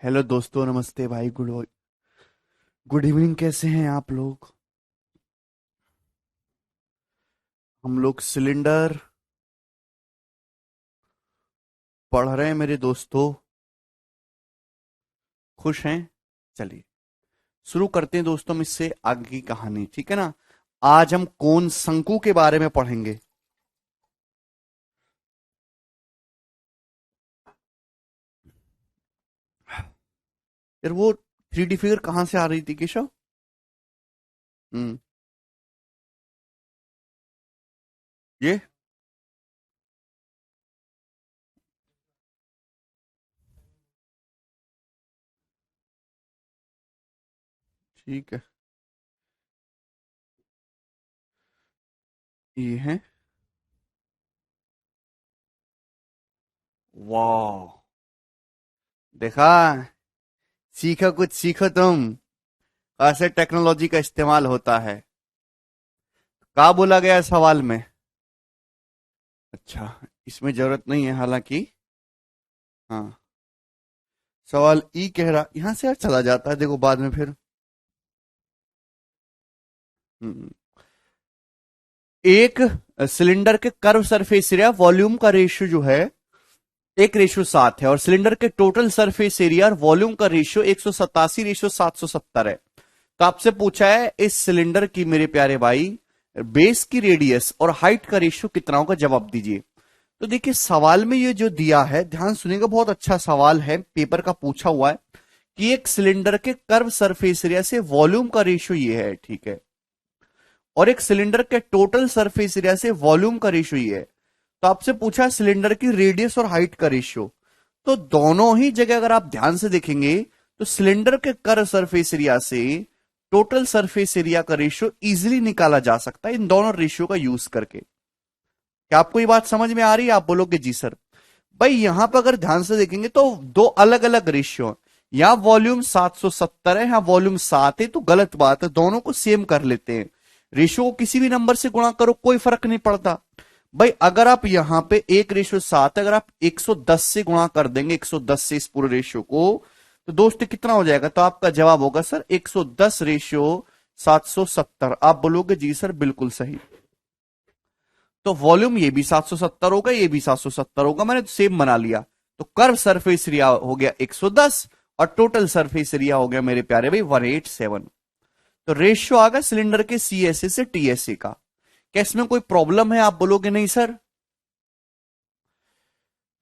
Hello दोस्तों, नमस्ते भाई। Good evening. कैसे हैं आप लोग? हम लोग सिलेंडर पढ़ रहे हैं मेरे दोस्तों। खुश हैं? चलिए शुरू करते हैं दोस्तों, हम इससे आगे की कहानी, ठीक है ना। आज हम कौन शंकु के बारे में पढ़ेंगे। यार वो 3D फिगर कहां से आ रही थी केशव? हम्म। ये ठीक है। ये है। वाह, देखा? सीखो, कुछ सीखो तुम। कैसे टेक्नोलॉजी का इस्तेमाल होता है। क्या बोला गया है सवाल में? अच्छा, इसमें जरूरत नहीं है हालांकि। हाँ, सवाल ई कह रहा, यहां से यार चला जाता है, देखो बाद में फिर। हम्म, एक सिलेंडर के कर्व सरफेस एरिया वॉल्यूम का रेशियो जो है 1:7 है, और सिलेंडर के टोटल सरफेस एरिया और वॉल्यूम का रेशियो 187:770 है। तो आपसे पूछा है इस सिलेंडर की, मेरे प्यारे भाई, बेस की रेडियस और हाइट का रेशियो कितना होगा, जवाब दीजिए। तो देखिए सवाल में ये जो दिया है, ध्यान सुनिएगा, बहुत अच्छा सवाल है, पेपर का पूछा हुआ है कि एक सिलेंडर के कर्व सरफेस एरिया से वॉल्यूम का रेशियो ये है, ठीक है, और एक सिलेंडर के टोटल सरफेस एरिया से वॉल्यूम का रेशियो ये है। तो आपसे पूछा है सिलेंडर की रेडियस और हाइट का रेशियो। तो दोनों ही जगह अगर आप ध्यान से देखेंगे तो सिलेंडर के कर्व सरफेस एरिया से टोटल सरफेस एरिया का रेशियो इजीली निकाला जा सकता है इन दोनों रेशियो का यूज करके। क्या आपको ये बात समझ में आ रही है? आप बोलोगे जी सर। भाई यहां पर अगर ध्यान से देखेंगे तो दो अलग अलग रेशियो, यहां वॉल्यूम 770 है, यहां वॉल्यूम 7 है, तो गलत बात है, दोनों को सेम कर लेते हैं। रेशियो को किसी भी नंबर से गुणा करो, कोई फर्क नहीं पड़ता। भाई अगर आप यहां पे 1:7 अगर आप 110 से गुणा कर देंगे, 110 से इस पूरे रेशियो को, तो दोस्तों कितना हो जाएगा? तो आपका जवाब होगा सर 110 रेशियो 770। आप बोलोगे जी सर बिल्कुल सही। तो वॉल्यूम ये भी 770 होगा, ये भी 770 होगा, मैंने सेम बना लिया। तो कर्व सरफेस एरिया हो गया 110 और टोटल सरफेस एरिया हो गया मेरे प्यारे भाई 187। तो रेशियो आ गया सिलेंडर के सीएसए से टीएसए का। क्या इसमें कोई प्रॉब्लम है? आप बोलोगे नहीं सर।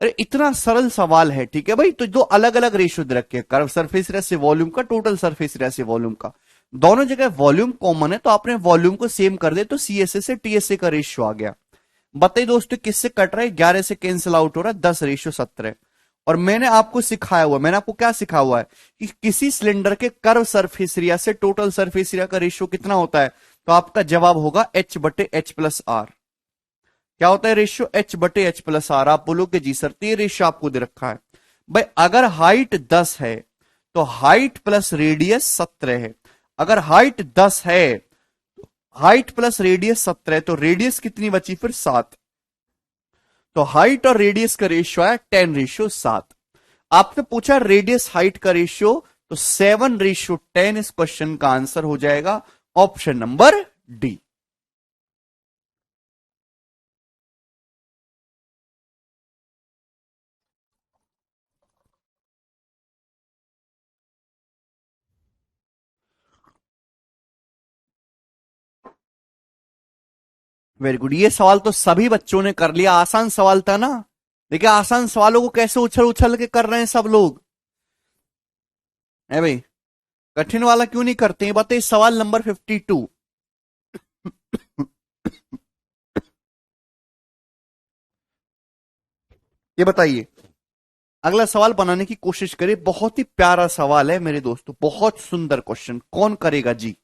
अरे इतना सरल सवाल है, ठीक है भाई। तो दो अलग अलग रेशियो दे रखे हैं, कर्व सरफेस एरिया से वॉल्यूम का, टोटल सरफेस एरिया से वॉल्यूम का। दोनों जगह वॉल्यूम कॉमन है, तो आपने वॉल्यूम को सेम कर दे, तो सीएसए से टीएसए का रेशियो आ गया। बताइए दोस्तों किससे कट रहा है? 11 से कैंसिल आउट हो रहा है, 10:17। और मैंने आपको सिखाया हुआ, मैंने आपको क्या सिखाया हुआ है कि किसी सिलेंडर के कर्व सरफेस एरिया से टोटल सरफेस एरिया का रेशियो कितना होता है। तो आपका जवाब होगा H/H+R। क्या होता है रेशियो? H/H+R। आप बोलोगे जी सर, तो ये रेशियो आपको दे रखा है। भाई अगर हाइट 10 है तो हाइट प्लस रेडियस 17 है। अगर हाइट 10 है, हाइट प्लस रेडियस 17 है, तो रेडियस कितनी बची फिर? 7। तो हाइट और रेडियस का रेशियो है 10:7। आपने पूछा रेडियस हाइट का रेशियो, तो 7:10 इस क्वेश्चन का आंसर हो जाएगा option number D. Very good. ये सवाल तो सभी बच्चों ने कर लिया, आसान सवाल था ना। देखिए आसान सवालों को कैसे उछल उछल के कर रहे हैं सब लोग, है भाई। कठिन वाला क्यों नहीं करते हैं? बताइए सवाल नंबर 52। ये बताइए, अगला सवाल बनाने की कोशिश करिए। बहुत ही प्यारा सवाल है मेरे दोस्तों, बहुत सुंदर क्वेश्चन। कौन करेगा जी?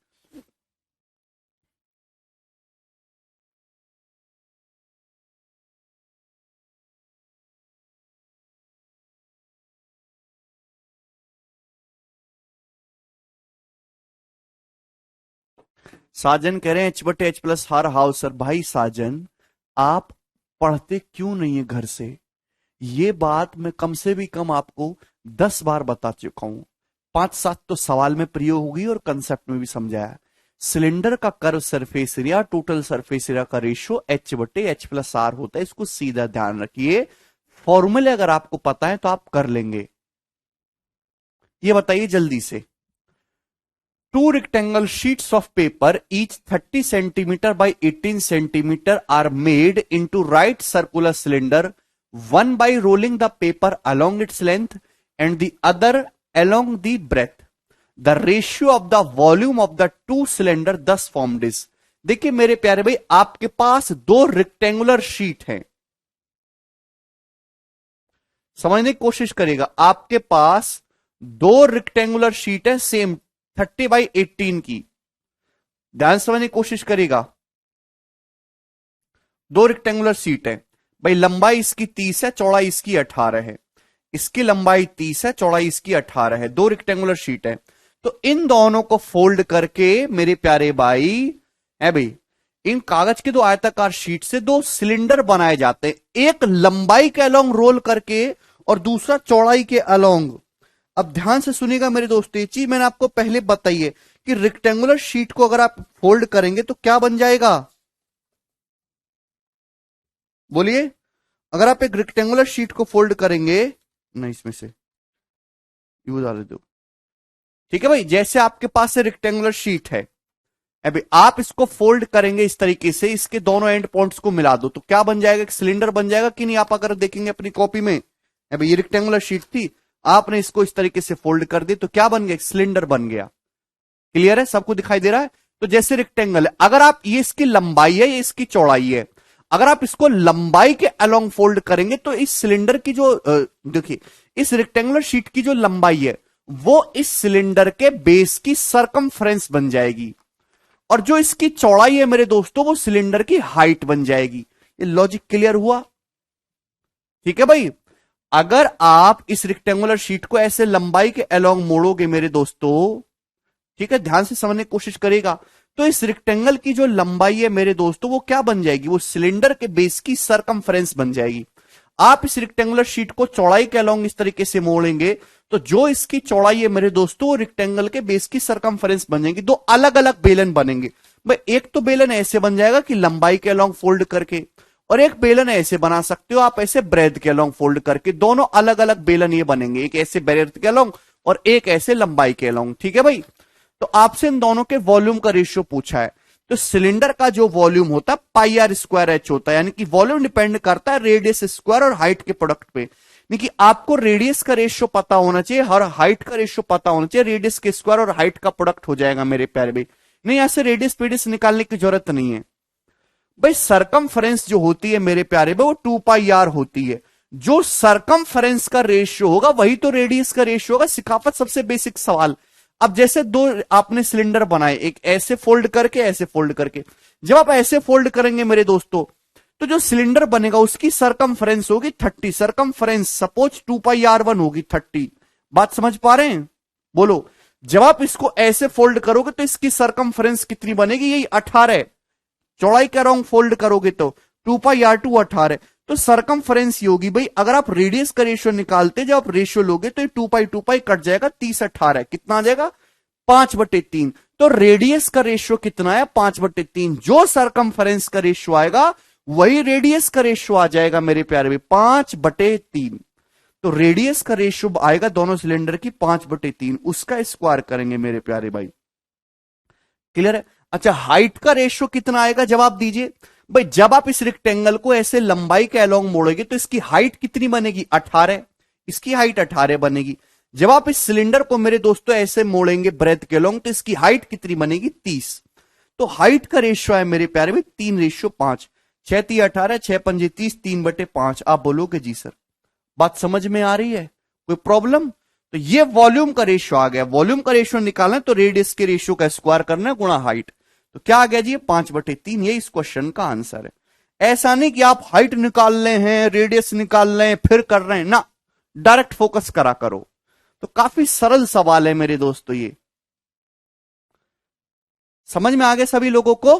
साजन कह रहे हैं H/H+R हाउ सर। भाई साजन, आप पढ़ते क्यों नहीं है घर से? ये बात मैं कम से भी कम आपको 10 बार बता चुका हूं, 5-7 तो सवाल में प्रयोग होगी और कंसेप्ट में भी समझाया। सिलेंडर का curve surface area total surface area का रेशियो H/H+R होता है, इसको सीधा ध्यान रखिए। फॉर्मूले अगर आपको पता है तो आप कर लेंगे। ये बताइए जल्दी से, 2 rectangle sheets of paper each 30 centimeter by 18 centimeter are made into right circular cylinder, one by rolling the paper along its length and the other along the breadth. The ratio of the volume of the two cylinder thus formed is। देखिए मेरे प्यारे भाई, आपके पास 2 rectangular sheet हैं, समझने की कोशिश करिएगा। आपके पास 2 रेक्टेंगुलर शीट है सेम 30/18 की, ध्यान समझने की कोशिश करिएगा। 2 रेक्टेंगुलर शीट है भाई, लंबाई इसकी 30 है, चौड़ाई इसकी 18 है। इसकी लंबाई 30 है, चौड़ाई इसकी 18 है, 2 रेक्टेंगुलर शीट है। तो इन दोनों को फोल्ड करके मेरे प्यारे भाई है भाई, इन कागज के 2 आयताकार शीट से 2 सिलेंडर बनाए जाते हैं, एक लंबाई के अलोंग रोल करके और दूसरा चौड़ाई के अलोंग। अब ध्यान से सुनिएगा मेरे दोस्तों, ये चीज मैंने आपको पहले बताई है कि रेक्टेंगुलर शीट को अगर आप फोल्ड करेंगे तो क्या बन जाएगा, बोलिए। अगर आप एक रेक्टेंगुलर शीट को फोल्ड करेंगे, नहीं इसमें से यू डाल दो, ठीक है भाई। जैसे आपके पास से रेक्टेंगुलर शीट है, अभी आप इसको फोल्ड करेंगे इस तरीके से, इसके दोनों एंड पॉइंट्स को मिला दो तो क्या बन जाएगा, एक सिलेंडर बन जाएगा कि नहीं। आप अगर देखेंगे अपनी कॉपी में, अभी ये रेक्टेंगुलर शीट थी, आपने इसको इस तरीके से फोल्ड कर दी तो क्या बन गया, सिलेंडर बन गया। क्लियर है, सबको दिखाई दे रहा है। तो जैसे रेक्टेंगल है, अगर आप, ये इसकी लंबाई है, ये इसकी चौड़ाई है, अगर आप इसको लंबाई के अलोंग फोल्ड करेंगे तो इस सिलेंडर की जो देखिए, इस रेक्टेंगुलर शीट की जो लंबाई है वो इस सिलेंडर के बेस की सरकमफ्रेंस बन जाएगी, और जो इसकी चौड़ाई है मेरे दोस्तों वो सिलेंडर की हाइट बन जाएगी। ये लॉजिक क्लियर हुआ, ठीक है भाई। अगर आप इस रेक्टेंगुलर शीट को ऐसे लंबाई के अलोंग मोड़ोगे मेरे दोस्तों, ठीक है, ध्यान से समझने की कोशिश करेगा, तो इस रेक्टेंगल की जो लंबाई है मेरे दोस्तों वो क्या बन जाएगी, वो सिलेंडर के बेस की सरकमफ्रेंस बन जाएगी। आप इस रेक्टेंगुलर शीट को चौड़ाई के अलोंग इस तरीके से मोड़ेंगे तो जो इसकी चौड़ाई है मेरे दोस्तों वो रेक्टेंगल के बेस की सरकमफ्रेंस बन जाएगी। 2 अलग अलग बेलन बनेंगे भाई, एक तो बेलन ऐसे बन जाएगा कि लंबाई के अलोंग फोल्ड करके, और एक बेलन ऐसे बना सकते हो आप ऐसे ब्रेथ के अलोंग फोल्ड करके। दोनों अलग अलग बेलन ये बनेंगे, एक ऐसे ब्रेथ के अलोंग और एक ऐसे लंबाई के अलोंग, ठीक है भाई। तो आपसे इन दोनों के वॉल्यूम का रेशियो पूछा है, तो सिलेंडर का जो वॉल्यूम होता है πr² होता है, यानी कि वॉल्यूम डिपेंड करता है रेडियस स्क्वायर और हाइट के प्रोडक्ट पे। यानी कि आपको रेडियस का रेशियो पता होना चाहिए और हाइट का रेशियो पता होना चाहिए, रेडियस के स्क्वायर और हाइट का प्रोडक्ट हो जाएगा मेरे प्यारे भाई। नहीं ऐसे रेडियस पीडियस निकालने की जरूरत नहीं है भाई। सरकमफ्रेंस जो होती है मेरे प्यारे भाई वो 2πr होती है, जो सरकमफ्रेंस का रेशियो होगा वही तो रेडियस का रेशियो होगा। सिखावत सबसे बेसिक सवाल। अब जैसे 2 आपने सिलेंडर बनाए, एक ऐसे फोल्ड करके ऐसे फोल्ड करके, जब आप ऐसे फोल्ड करेंगे मेरे दोस्तों तो जो सिलेंडर बनेगा उसकी सरकमफ्रेंस होगी 30, सरकमफ्रेंस सपोज 2πr1 होगी 30। बात समझ पा रहे हैं, बोलो। जब आप इसको ऐसे फोल्ड करोगे तो इसकी सरकमफ्रेंस कितनी बनेगी, यही 18। चौड़ाई के अराउंड फोल्ड करोगे तो 2πr2 18। तो सरकमफ्रेंस ये होगी भाई, अगर आप रेडियस का रेशियो निकालते, जब आप रेशियो लोगे तो 2π कट जाएगा, 30 18 कितना आ जाएगा 5/3। तो रेडियस का रेशियो कितना है 5/3। जो सरकमफ्रेंस का रेशियो आएगा वही रेडियस का रेशियो आ जाएगा मेरे प्यारे भाई, 5/3। तो रेडियस का रेशियो आएगा दोनों सिलेंडर की 5/3, उसका स्क्वायर करेंगे मेरे प्यारे भाई। क्लियर है। अच्छा, हाइट का रेशियो कितना आएगा जवाब दीजिए भाई। जब आप इस रेक्टेंगल को ऐसे लंबाई के अलोंग मोड़ोगे तो इसकी हाइट कितनी बनेगी 18, इसकी हाइट 18 बनेगी। जब आप इस सिलेंडर को मेरे दोस्तों ऐसे मोड़ेंगे ब्रेथ के अलोंग तो इसकी हाइट कितनी बनेगी 30। तो हाइट का रेशियो है मेरे प्यारे में 3:5। 6 3 18, 6 5 30, 3/5। आप बोलोगे जी सर बात समझ में आ रही है, कोई प्रॉब्लम। तो ये वॉल्यूम का रेशियो आ गया। वॉल्यूम का रेशियो निकालना है तो रेडियस के रेशियो का स्क्वायर करना है गुणा हाइट। तो क्या आ गया जी 5/3, ये इस क्वेश्चन का आंसर है। ऐसा नहीं कि आप हाइट निकाल रहे हैं रेडियस निकाल रहे हैं फिर कर रहे हैं ना, डायरेक्ट फोकस करा करो। तो काफी सरल सवाल है मेरे दोस्तों, ये समझ में आ गए सभी लोगों को।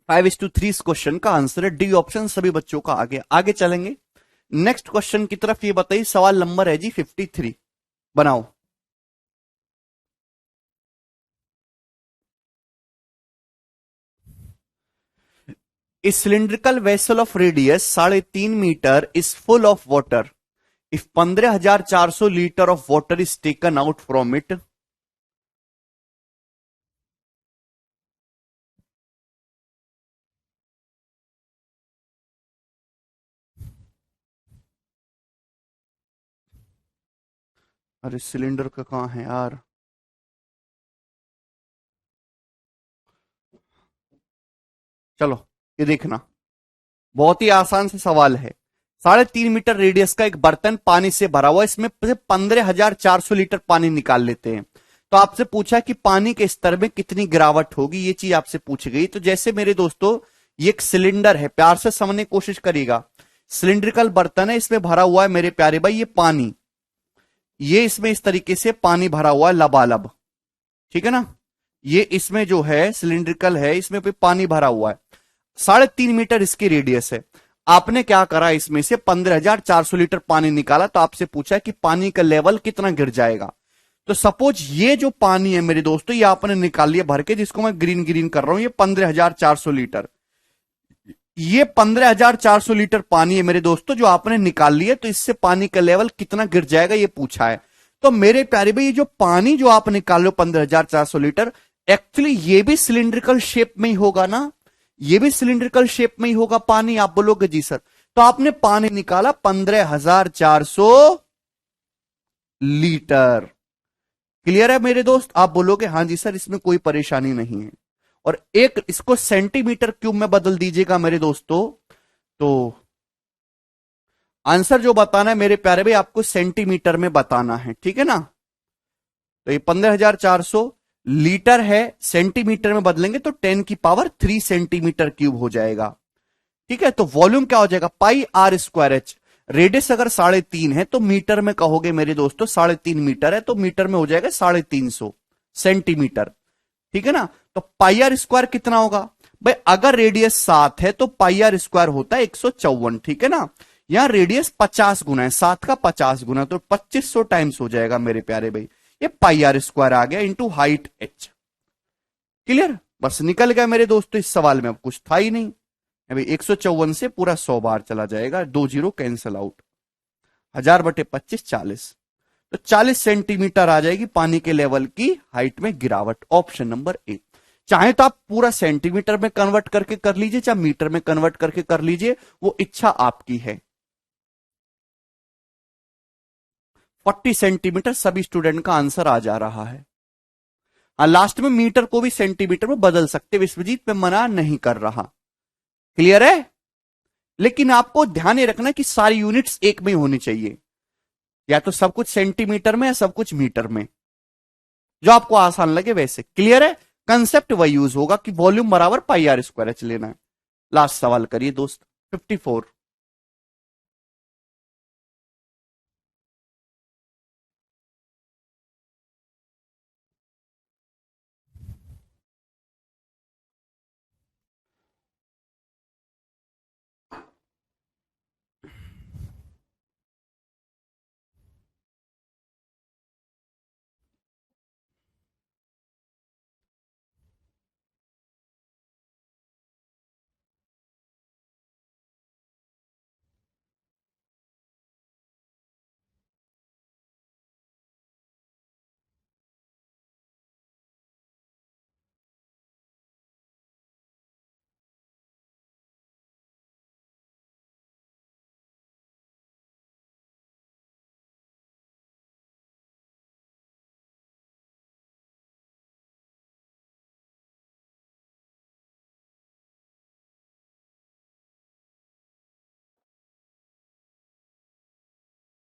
5:3 इस क्वेश्चन का आंसर है, डी ऑप्शन सभी बच्चों का। आगे चलेंगे। नेक्स्ट क्वेश्चन की तरफ ये बताइए, सवाल नंबर है जी 53, बनाओ। A cylindrical vessel of radius 3.5 metre is full of water. If 15,400 litre of water is taken out from it, अरे सिलेंडर का कहां है यार, चलो ये देखना, बहुत ही आसान से सवाल है। 3.5 मीटर रेडियस का एक बर्तन पानी से भरा हुआ, इसमें से 15,400 लीटर पानी निकाल लेते हैं। तो आपसे पूछा कि पानी के स्तर में कितनी गिरावट होगी, ये चीज आपसे पूछी गई। तो जैसे मेरे दोस्तों ये एक सिलेंडर है, प्यार से समझने की कोशिश करिएगा। सिलिंड्रिकल बर्तन है, इसमें भरा हुआ है मेरे प्यारे भाई ये पानी, ये इसमें इस तरीके से पानी भरा हुआ है लबालब, ठीक है ना। ये इसमें जो है सिलिंड्रिकल है, इसमें भी पानी भरा हुआ है, 3.5 मीटर इसकी रेडियस है। आपने क्या करा, इसमें से 15,400 लीटर पानी निकाला, तो आपसे पूछा कि पानी का लेवल कितना गिर जाएगा। तो सपोज ये जो पानी है मेरे दोस्तों, ये आपने निकाल लिया भर के, जिसको मैं ग्रीन ग्रीन कर रहा हूं, ये 15,400 लीटर, ये 15,400 लीटर पानी है मेरे दोस्तों जो आपने निकाल लिया। तो इससे पानी का लेवल कितना गिर जाएगा ये पूछा है। तो मेरे प्यारे भाई ये जो पानी जो आप निकाल लो 15,400 लीटर, एक्चुअली ये भी सिलिंड्रिकल शेप में ही होगा ना, ये भी सिलिंड्रिकल शेप में ही होगा पानी। आप बोलोगे जी सर, तो आपने पानी निकाला 15,400 लीटर। क्लियर है मेरे दोस्त, आप बोलोगे हाँ जी सर, इसमें कोई परेशानी नहीं है। और एक इसको सेंटीमीटर क्यूब में बदल दीजिएगा मेरे दोस्तों, तो आंसर जो बताना है मेरे प्यारे भाई आपको सेंटीमीटर में बताना है, ठीक है ना। तो ये 15,400 लीटर है, सेंटीमीटर में बदलेंगे तो 10⁻³ सेंटीमीटर क्यूब हो जाएगा, ठीक है। तो वॉल्यूम क्या हो जाएगा, πr²h। रेडियस अगर 3.5 है तो मीटर में कहोगे मेरे दोस्तों, 3.5 मीटर है तो मीटर में हो जाएगा 350 सेंटीमीटर, ठीक है ना। तो πr² कितना होगा भाई, अगर रेडियस 7 है तो πr² होता है 154, ठीक है ना। यहां रेडियस 50 गुना है, 7 का 50 गुना, तो 2500 टाइम्स हो जाएगा मेरे प्यारे भाई, ये πr² आ गया इंटू हाइट h। क्लियर, बस निकल गया मेरे दोस्तों, इस सवाल में अब कुछ था ही नहीं। अभी 154 से पूरा 100 बार चला जाएगा, 2 जीरो कैंसिल आउट, 1000/25 40, तो 40 सेंटीमीटर आ जाएगी पानी के लेवल की हाइट में गिरावट। Option number A. चाहे तो आप पूरा सेंटीमीटर में कन्वर्ट करके कर लीजिए, चाहे मीटर में कन्वर्ट करके कर लीजिए, वो इच्छा आपकी है। 40 सेंटीमीटर सभी स्टूडेंट का आंसर आ जा रहा है। हाँ, लास्ट में मीटर को भी सेंटीमीटर में बदल सकते, विश्वजीत में मना नहीं कर रहा। क्लियर है, लेकिन आपको ध्यान ये रखना कि सारी यूनिट्स एक में होनी चाहिए, या तो सब कुछ सेंटीमीटर में या सब कुछ मीटर में, जो आपको आसान लगे वैसे। क्लियर है, कंसेप्ट वही यूज होगा कि वॉल्यूम बराबर πr²h लेना है। लास्ट सवाल करिए दोस्त, 54।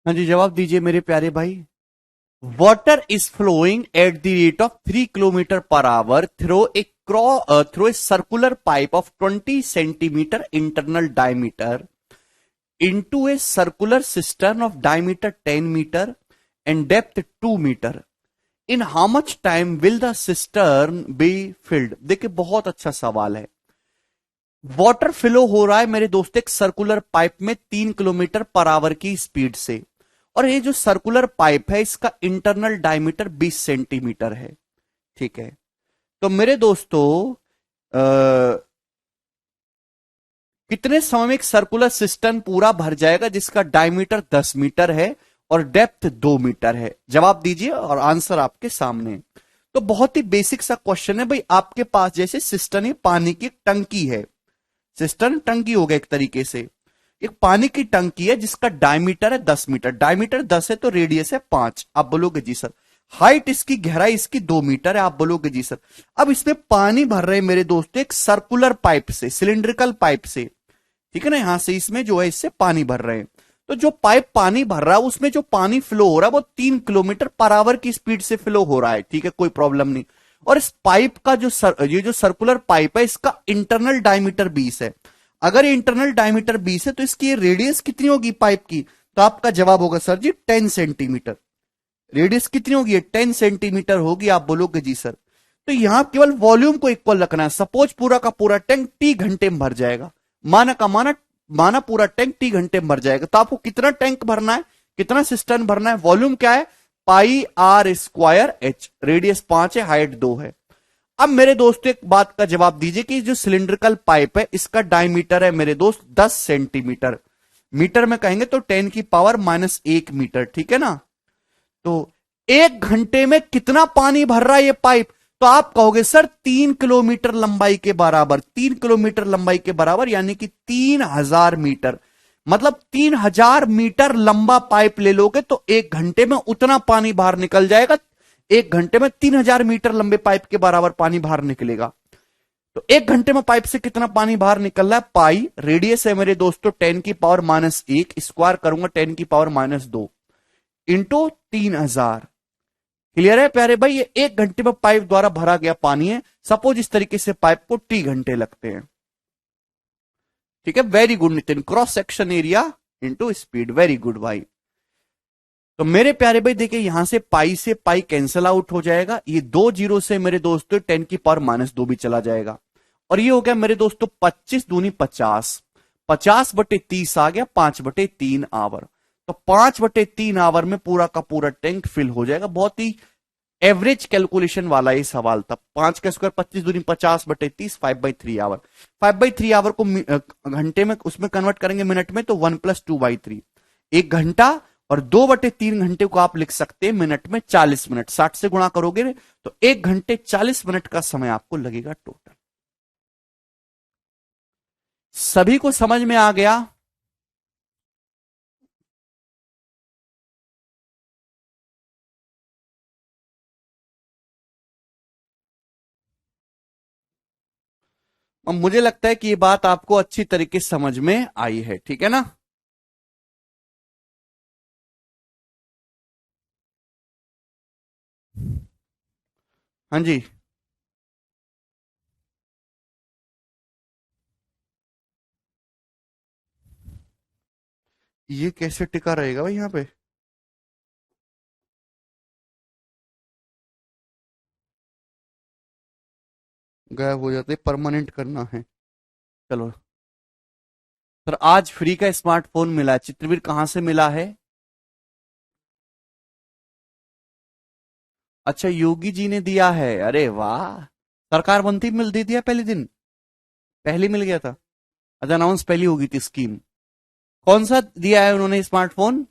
हाँ जी, जवाब दीजिए मेरे प्यारे भाई। Water is flowing at the rate of 3 kilometre per hour through a circular pipe of 20 centimetre internal diameter into a circular cistern of diameter 10 meter and depth 2 meter. In how much time will the cistern be filled? देखिए बहुत अच्छा सवाल है। Water flow हो रहा है मेरे दोस्त एक सर्कुलर पाइप में 3 किलोमीटर पर आवर की स्पीड से, और ये जो सर्कुलर पाइप है इसका इंटरनल डायमीटर 20 सेंटीमीटर है। ठीक है, तो मेरे दोस्तों कितने समय में एक सर्कुलर सिस्टम पूरा भर जाएगा जिसका डायमीटर 10 मीटर है और डेप्थ 2 मीटर है? जवाब दीजिए और आंसर आपके सामने। तो बहुत ही बेसिक सा क्वेश्चन है भाई, आपके पास जैसे सिस्टम है, पानी की टंकी है, सिस्टम टंकी हो गया एक तरीके से, एक पानी की टंकी है जिसका डायमीटर है 10 मीटर, डायमीटर 10 है तो रेडियस है 5। आप बोलोगे जी सर। हाइट इसकी, गहराई इसकी 2 मीटर है। आप बोलोगे जी सर। अब इसमें पानी भर रहे हैं मेरे दोस्तों एक सर्कुलर पाइप से, सिलिंड्रिकल पाइप से, ठीक है ना, यहां से इसमें जो है इससे पानी भर रहे हैं। तो जो पाइप पानी भर रहा है उसमें जो पानी फ्लो हो रहा है वो 3 किलोमीटर पर आवर की स्पीड से फ्लो हो रहा है। ठीक है, कोई प्रॉब्लम नहीं। और इस पाइप का ये जो सर्कुलर पाइप है इसका इंटरनल डायमीटर 20 है। अगर ये इंटरनल डायमीटर 20 है तो इसकी रेडियस कितनी होगी पाइप की? तो आपका जवाब होगा सर जी 10 सेंटीमीटर। रेडियस कितनी होगी? 10 सेंटीमीटर होगी। आप बोलोगे जी सर। तो यहां केवल वॉल्यूम को इक्वल रखना है। सपोज पूरा का पूरा टैंक टी घंटे में भर जाएगा, माना का माना पूरा टैंक टी घंटे में भर जाएगा, तो आपको कितना टैंक भरना है, कितना सिस्टर्न भरना है? वॉल्यूम क्या है? पाई आर स्क्वायर एच। रेडियस 5 है, हाइट 2 है। अब मेरे दोस्तों एक बात का जवाब दीजिए कि जो सिलिंड्रिकल पाइप है इसका डायमीटर है मेरे दोस्त 10 सेंटीमीटर। मीटर में कहेंगे तो 10 की पावर -1 मीटर। ठीक है ना? तो 1 घंटे में कितना पानी भर रहा है ये पाइप? तो आप कहोगे सर 3 किलोमीटर लंबाई के बराबर। 3 किलोमीटर लंबाई के बराबर यानी कि 3000 मीटर। मतलब 3000 मीटर लंबा पाइप ले लोगे तो 1 घंटे में उतना पानी बाहर निकल जाएगा। 1 घंटे में 3000 मीटर लंबे पाइप के बराबर पानी बाहर निकलेगा। तो 1 घंटे में पाइप से कितना पानी बाहर निकल रहा है? पाई, रेडियस है मेरे दोस्तों 10 की पावर -1, स्क्वायर करूंगा 10 की पावर -2 इंटू 3000। क्लियर है प्यारे भाई? ये 1 घंटे में पाइप द्वारा भरा गया पानी है। सपोज इस तरीके से पाइप को टी घंटे लगते हैं। ठीक है, very good Nitin. Cross section area into speed, very good भाई। तो मेरे प्यारे भाई देखिए यहां से पाई कैंसल आउट हो जाएगा। ये 2 जीरो से मेरे दोस्तों 10 की पावर -2 भी चला जाएगा। और ये हो गया मेरे दोस्तों 25 दूनी 50, 50/30 आ गया 5/3 आवर। तो 5/3 आवर में पूरा का पूरा टैंक फिल हो जाएगा। बहुत ही एवरेज कैलकुलेशन वाला ये सवाल था। 5 का स्क्वायर 25 दूनी 50/30, 5/3 आवर। 5/3 आवर को घंटे में उसमें कन्वर्ट करेंगे मिनट में तो 1 + 2/3, 1 घंटा। और 2/3 घंटे को आप लिख सकते हैं मिनट में 40 मिनट। 60 से गुणा करोगे तो 1 घंटे 40 मिनट का समय आपको लगेगा टोटल। सभी को समझ में आ गया? और मुझे लगता है कि ये बात आपको अच्छी तरीके से समझ में आई है। ठीक है ना? हाँ जी। ये कैसे टिका रहेगा भाई? यहां पे गायब हो जाते, परमानेंट करना है। चलो सर, आज फ्री का स्मार्टफोन मिला है। चित्रवीर कहां से मिला है? अच्छा, योगी जी ने दिया है। अरे वाह, सरकार बनती मिल दी दिया पहले दिन, पहले मिल गया था। अच्छा, अनाउंस पहली होगी थी स्कीम। कौन सा दिया है उन्होंने स्मार्टफोन?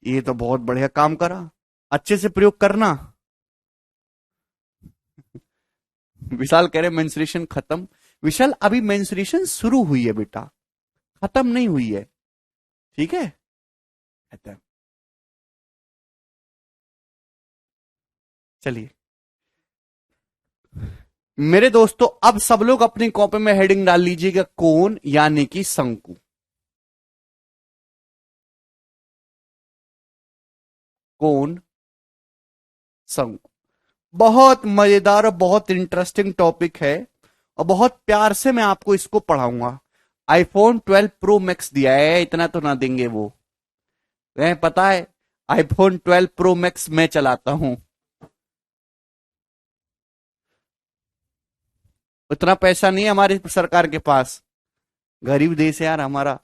ये तो बहुत बढ़िया काम करा। अच्छे से प्रयोग करना। विशाल कह रहे मेंस्ट्रुएशन खत्म। विशाल अभी मेंस्ट्रुएशन शुरू हुई है बेटा, खत्म नहीं हुई है। ठीक है, खत्म। चलिए मेरे दोस्तों, अब सब लोग अपनी कॉपी में हेडिंग डाल लीजिएगा कोण यानी कि शंकु। कोण शंकु बहुत मजेदार और बहुत इंटरेस्टिंग टॉपिक है, और बहुत प्यार से मैं आपको इसको पढ़ाऊंगा। आईफोन 12 प्रो मैक्स दिया है, इतना तो ना देंगे वो। तुम्हें पता है आईफोन 12 प्रो मैक्स मैं चलाता हूं। उतना पैसा नहीं है हमारी सरकार के पास, गरीब देश है यार हमारा।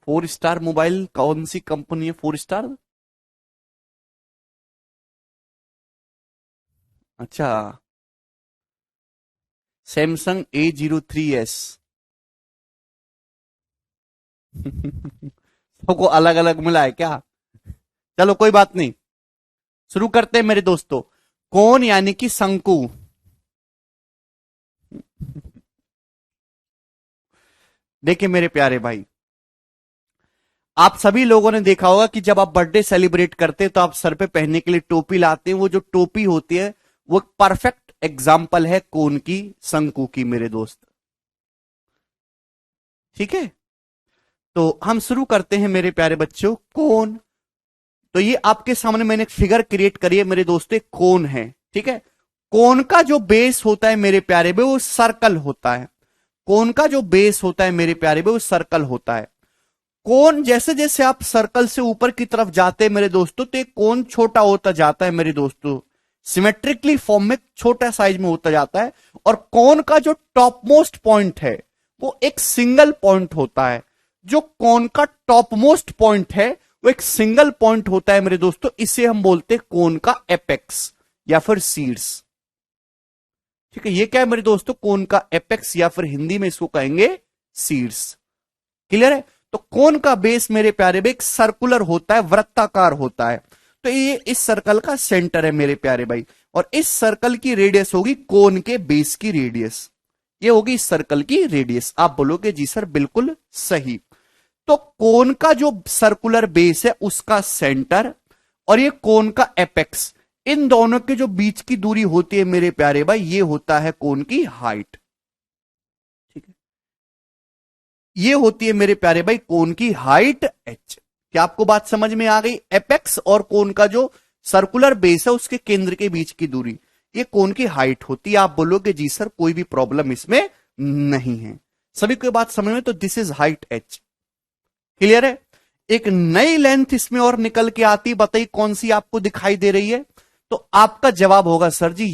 4 स्टार मोबाइल कौन सी कंपनी है 4 स्टार? अच्छा, सैमसंग A03s। सबको अलग अलग मिला है क्या? चलो कोई बात नहीं, शुरू करते हैं मेरे दोस्तों। कौन यानी कि शंकु। देखिए मेरे प्यारे भाई, आप सभी लोगों ने देखा होगा कि जब आप बर्थडे सेलिब्रेट करते हैं तो आप सर पे पहनने के लिए टोपी लाते हैं। वो जो टोपी होती है वो परफेक्ट एग्जाम्पल है कौन की, शंकु की मेरे दोस्त। ठीक है, तो हम शुरू करते हैं मेरे प्यारे बच्चों। कौन, तो ये आपके सामने मैंने एक फिगर क्रिएट करी है मेरे दोस्तों, कौन है। ठीक है, कौन का जो बेस होता है मेरे प्यारे भाई वो सर्कल होता है। कौन का जो बेस होता है मेरे प्यारे भाई वो सर्कल होता है। कोन जैसे जैसे आप सर्कल से ऊपर की तरफ जाते हैं मेरे दोस्तों तो एक कोन छोटा होता जाता है मेरे दोस्तों, सिमेट्रिकली फॉर्म में छोटा साइज में होता जाता है। और कोन का जो टॉप मोस्ट पॉइंट है वो एक सिंगल पॉइंट होता है। जो कोन का टॉप मोस्ट पॉइंट है वो एक सिंगल पॉइंट होता है मेरे दोस्तों, इसे हम बोलते हैं कोन का एपेक्स या फिर शीर्ष। ठीक है, ये क्या है मेरे दोस्तों, कोन का एपेक्स या फिर हिंदी में इसको कहेंगे शीर्ष। क्लियर है? तो कोन का बेस मेरे प्यारे भाई एक सर्कुलर होता है, वृत्ताकार होता है। तो ये इस सर्कल का सेंटर है मेरे प्यारे भाई, और इस सर्कल की रेडियस होगी कोन के बेस की रेडियस। ये होगी इस सर्कल की रेडियस। आप बोलोगे जी सर बिल्कुल सही। तो कोन का जो सर्कुलर बेस है उसका सेंटर और ये कोन का एपेक्स, इन दोनों के जो बीच की दूरी होती है मेरे प्यारे भाई ये होता है कोन की हाइट। ठीक है, ये होती है मेरे प्यारे भाई कोन की हाइट एच। क्या आपको बात समझ में आ गई? एपेक्स और कोन का जो सर्कुलर बेस है उसके केंद्र के बीच की दूरी, ये कोन की हाइट होती है। आप बोलोगे जी सर कोई भी प्रॉब्लम इसमें नहीं है। सभी को बात समझ में? तो this is height H. Clear है? एक नई लेंथ इसमें और निकल के आती, बताइए कौन सी आपको दिखाई दे रही है? तो आपका जवाब होगा सर जी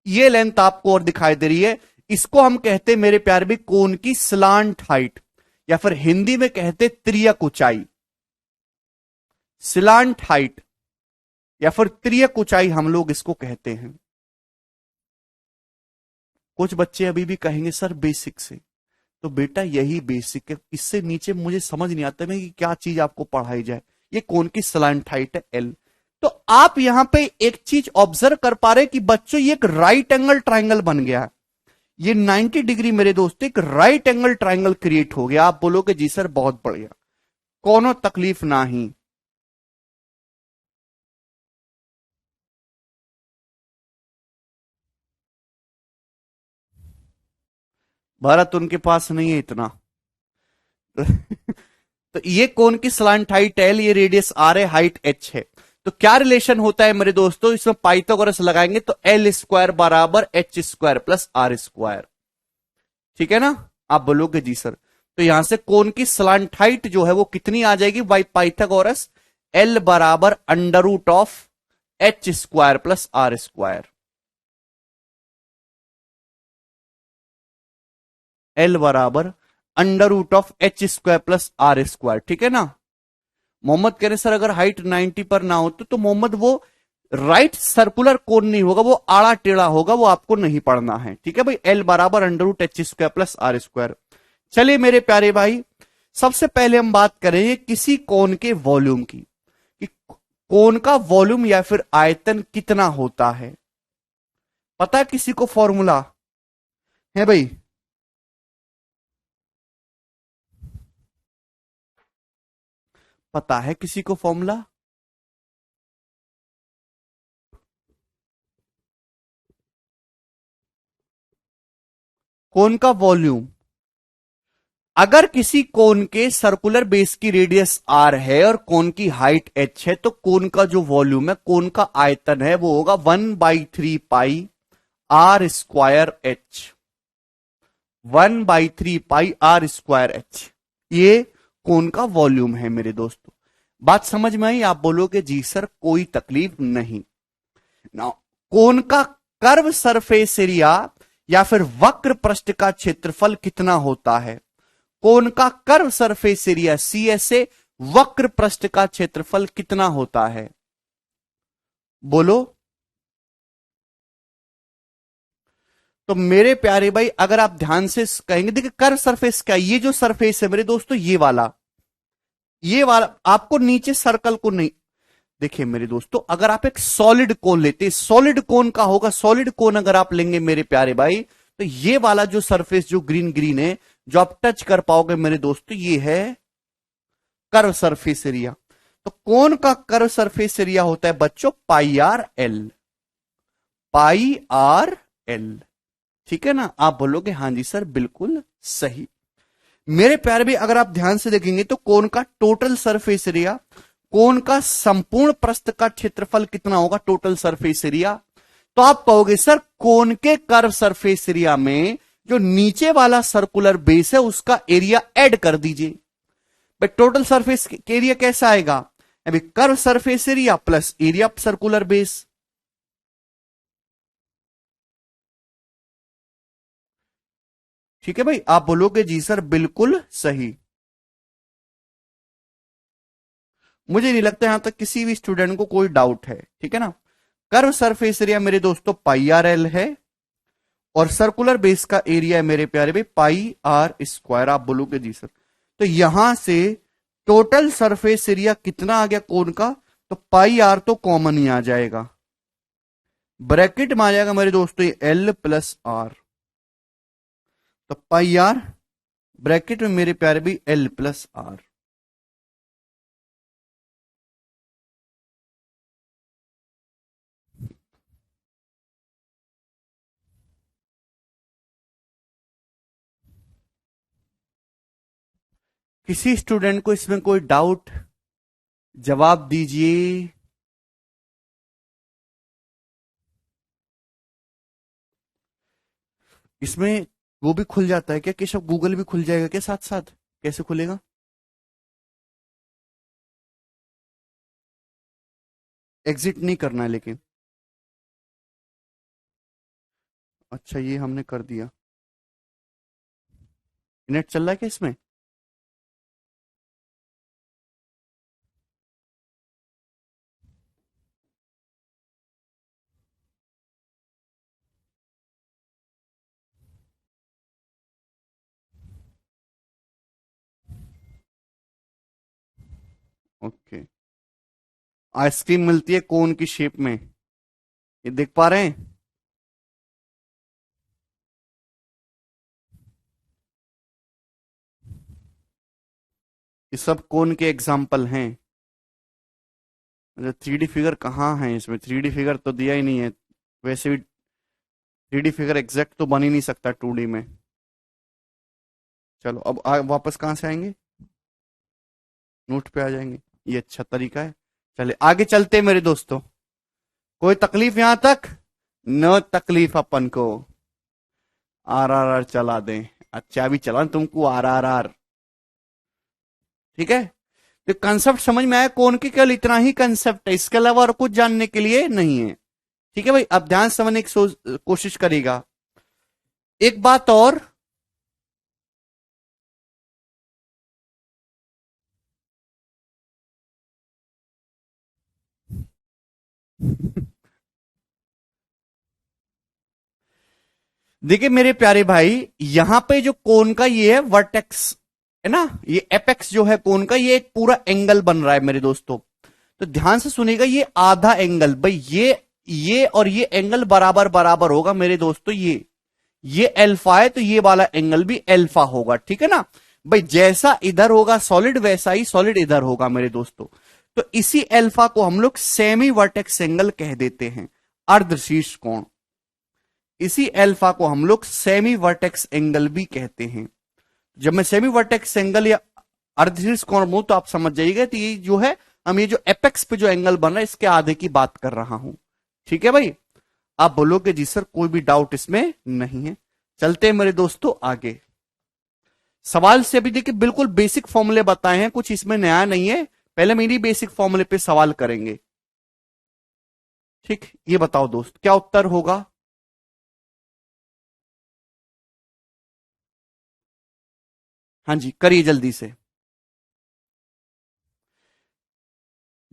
ये लेंथ आपको और दिखाई दे रही है। इसको हम कहते हैं मेरे प्यारे भी कोन की स्लांट हाइट, या फिर हिंदी में कहते त्रियक ऊंचाई। स्लांट हाइट या फिर त्रियक ऊंचाई हम लोग इसको कहते हैं। कुछ बच्चे अभी भी कहेंगे सर बेसिक से, तो बेटा यही बेसिक है, इससे नीचे मुझे समझ नहीं आता मैं कि क्या चीज आपको पढ़ाई जाए। ये कौन की स्लांट हाइट है एल। तो आप यहां पे एक चीज ऑब्जर्व कर पा रहे हैं कि बच्चों ये एक राइट एंगल ट्राइंगल बन गया है। ये 90 डिग्री मेरे दोस्तों एक राइट एंगल ट्राइंगल क्रिएट हो गया। आप बोलोगे जी सर बहुत बढ़िया, कोनो तकलीफ ना ही। भारत उनके पास नहीं है इतना। तो ये कोन की स्लांट हाइट एल, ये रेडियस आर है, हाइट एच है। तो क्या रिलेशन होता है मेरे दोस्तों, इसमें पाइथागोरस लगाएंगे तो एल स्क्वायर बराबर h square plus are square. ठीक है ना? आप बोलोगे जी सर, तो यहां से कोन की स्लांट हाइट जो है वो कितनी आ जाएगी बाई पाइथागोरस, एल बराबर under root of H square plus are square. L बराबर under root of H square plus are square. ठीक है ना? मोहम्मद कह रहे सर अगर हाइट 90 पर ना हो तो मोहम्मद वो राइट सर्कुलर कोन नहीं होगा, वो आड़ा टेढ़ा होगा, वो आपको नहीं पढ़ना है। ठीक है भाई, एल बराबर under root h square plus are square. चलिए मेरे प्यारे भाई, सबसे पहले हम बात करेंगे किसी कोन के वॉल्यूम की, कि कोन का वॉल्यूम या फिर आयतन कितना होता है। पता है किसी को फॉर्मूला है भाई? पता है किसी को फॉर्मूला? कोन का वॉल्यूम अगर किसी कोन के सर्कुलर बेस की रेडियस आर है और कोन की हाइट एच है, तो कोन का जो वॉल्यूम है, कोन का आयतन है, वो होगा 1/3 pi are square H. 1/3 pi are square H, ये कोन का वॉल्यूम है मेरे दोस्तों। बात समझ में आई? आप बोलोगे जी सर कोई तकलीफ नहीं ना। कोन का कर्व सरफेस एरिया या फिर वक्र पृष्ठ का क्षेत्रफल कितना होता है? कोन का कर्व सरफेस एरिया CSA, वक्र पृष्ठ का क्षेत्रफल कितना होता है? बोलो। तो मेरे प्यारे भाई, अगर आप ध्यान से कहेंगे, देखिए कर्व सरफेस क्या, ये जो सरफेस है मेरे दोस्तों, ये वाला आपको नीचे सर्कल को नहीं, देखिए मेरे दोस्तों, अगर आप एक सॉलिड कोन लेते, सॉलिड कोन का होगा, सॉलिड कोन अगर आप लेंगे मेरे प्यारे भाई, तो ये वाला जो सरफेस जो ग्रीन ग्रीन है, जो आप टच कर पाओगे मेरे दोस्तों, ये है कर्व सरफेस एरिया। तो कोन का कर्व सरफेस एरिया होता है बच्चों पाई आर एल, पाई आर एल। ठीक है ना? आप बोलोगे हाँ जी सर बिल्कुल सही। मेरे प्यारे भी, अगर आप ध्यान से देखेंगे तो कोन का टोटल सरफेस एरिया, कोन का संपूर्ण प्रस्थ का क्षेत्रफल कितना होगा टोटल सरफेस एरिया? तो आप कहोगे सर कोन के कर्व सरफेस एरिया में जो नीचे वाला सर्कुलर बेस है उसका एरिया ऐड कर दीजिए। भाई टोटल सरफेस एरिया कैसा आएगा? अभी curve surface area plus area circular base. ठीक है भाई, आप बोलोगे जी सर बिल्कुल सही। मुझे नहीं लगता यहां तक किसी भी स्टूडेंट को कोई डाउट है। ठीक है ना? कर्व सरफेस एरिया मेरे दोस्तों पाई आर एल है और सर्कुलर बेस का एरिया है मेरे प्यारे भाई पाई आर स्क्वायर। आप बोलोगे जी सर, तो यहां से टोटल सरफेस एरिया कितना आ गया कोन का? तो पाई आर तो कॉमन ही आ जाएगा, ब्रैकेट में आ जाएगा मेरे दोस्तों एल प्लस आर। तो पाई आर ब्रैकेट में मेरे प्यारे भी एल प्लस आर। किसी स्टूडेंट को इसमें कोई डाउट? जवाब दीजिए। इसमें वो भी खुल जाता है क्या केशव? गूगल भी खुल जाएगा क्या साथ साथ? कैसे खुलेगा? एग्जिट नहीं करना है लेकिन। अच्छा ये हमने कर दिया। नेट चल रहा है क्या इसमें? ओके। आइसक्रीम मिलती है कोन की शेप में, ये देख पा रहे हैं? ये सब कोन के एग्जाम्पल हैं। अच्छा 3D फिगर कहाँ है इसमें? 3D फिगर तो दिया ही नहीं है। वैसे भी 3D फिगर एग्जैक्ट तो बन ही नहीं सकता 2D में। चलो अब वापस कहाँ से आएंगे? नोट पे आ जाएंगे। ये अच्छा तरीका है। चले आगे चलते हैं मेरे दोस्तों। कोई तकलीफ यहां तक? नो तकलीफ अपन को। RRR चला दें। अच्छा भी चला तुमको RRR। ठीक है? तो कंसेप्ट समझ में आया? कौन की केवल इतना ही कंसेप्ट है, इसके अलावा और कुछ जानने के लिए नहीं है। ठीक है भाई, अब ध्यान समझने की कोशिश करेगा। एक बात और, देखिए मेरे प्यारे भाई, यहां पे जो कोन का ये है वर्टेक्स है ना, ये एपेक्स जो है कोन का, ये एक पूरा एंगल बन रहा है मेरे दोस्तों। तो ध्यान से सुनिएगा, ये आधा एंगल भाई, ये और ये एंगल बराबर बराबर होगा मेरे दोस्तों। ये अल्फा है तो ये वाला एंगल भी अल्फा होगा। ठीक है ना भाई? जैसा इधर होगा सॉलिड, वैसा ही सॉलिड इधर होगा मेरे दोस्तों। तो इसी अल्फा को हम लोग सेमी वर्टेक्स एंगल कह देते हैं, अर्धशीर्ष कोण। इसी अल्फा को हम लोग सेमी वर्टेक्स एंगल भी कहते हैं। जब मैं सेमी वर्टेक्स एंगल या अर्धशीर्ष कोण बोलूं तो आप समझ जाइएगा, तो ये जो है, हम ये जो एपेक्स पे जो एंगल बन रहा है इसके आधे की बात कर रहा हूं। ठीक है भाई, आप बोलोगे जी सर कोई भी डाउट इसमें नहीं है। चलते हैं मेरे दोस्तों आगे। सवाल से अभी देखिए बिल्कुल बेसिक फॉर्मूले बताए हैं, कुछ इसमें नया नहीं है। पहले मेरी बेसिक फॉर्मूले पे सवाल करेंगे। ठीक, ये बताओ दोस्त क्या उत्तर होगा। हाँ जी, करिए जल्दी से।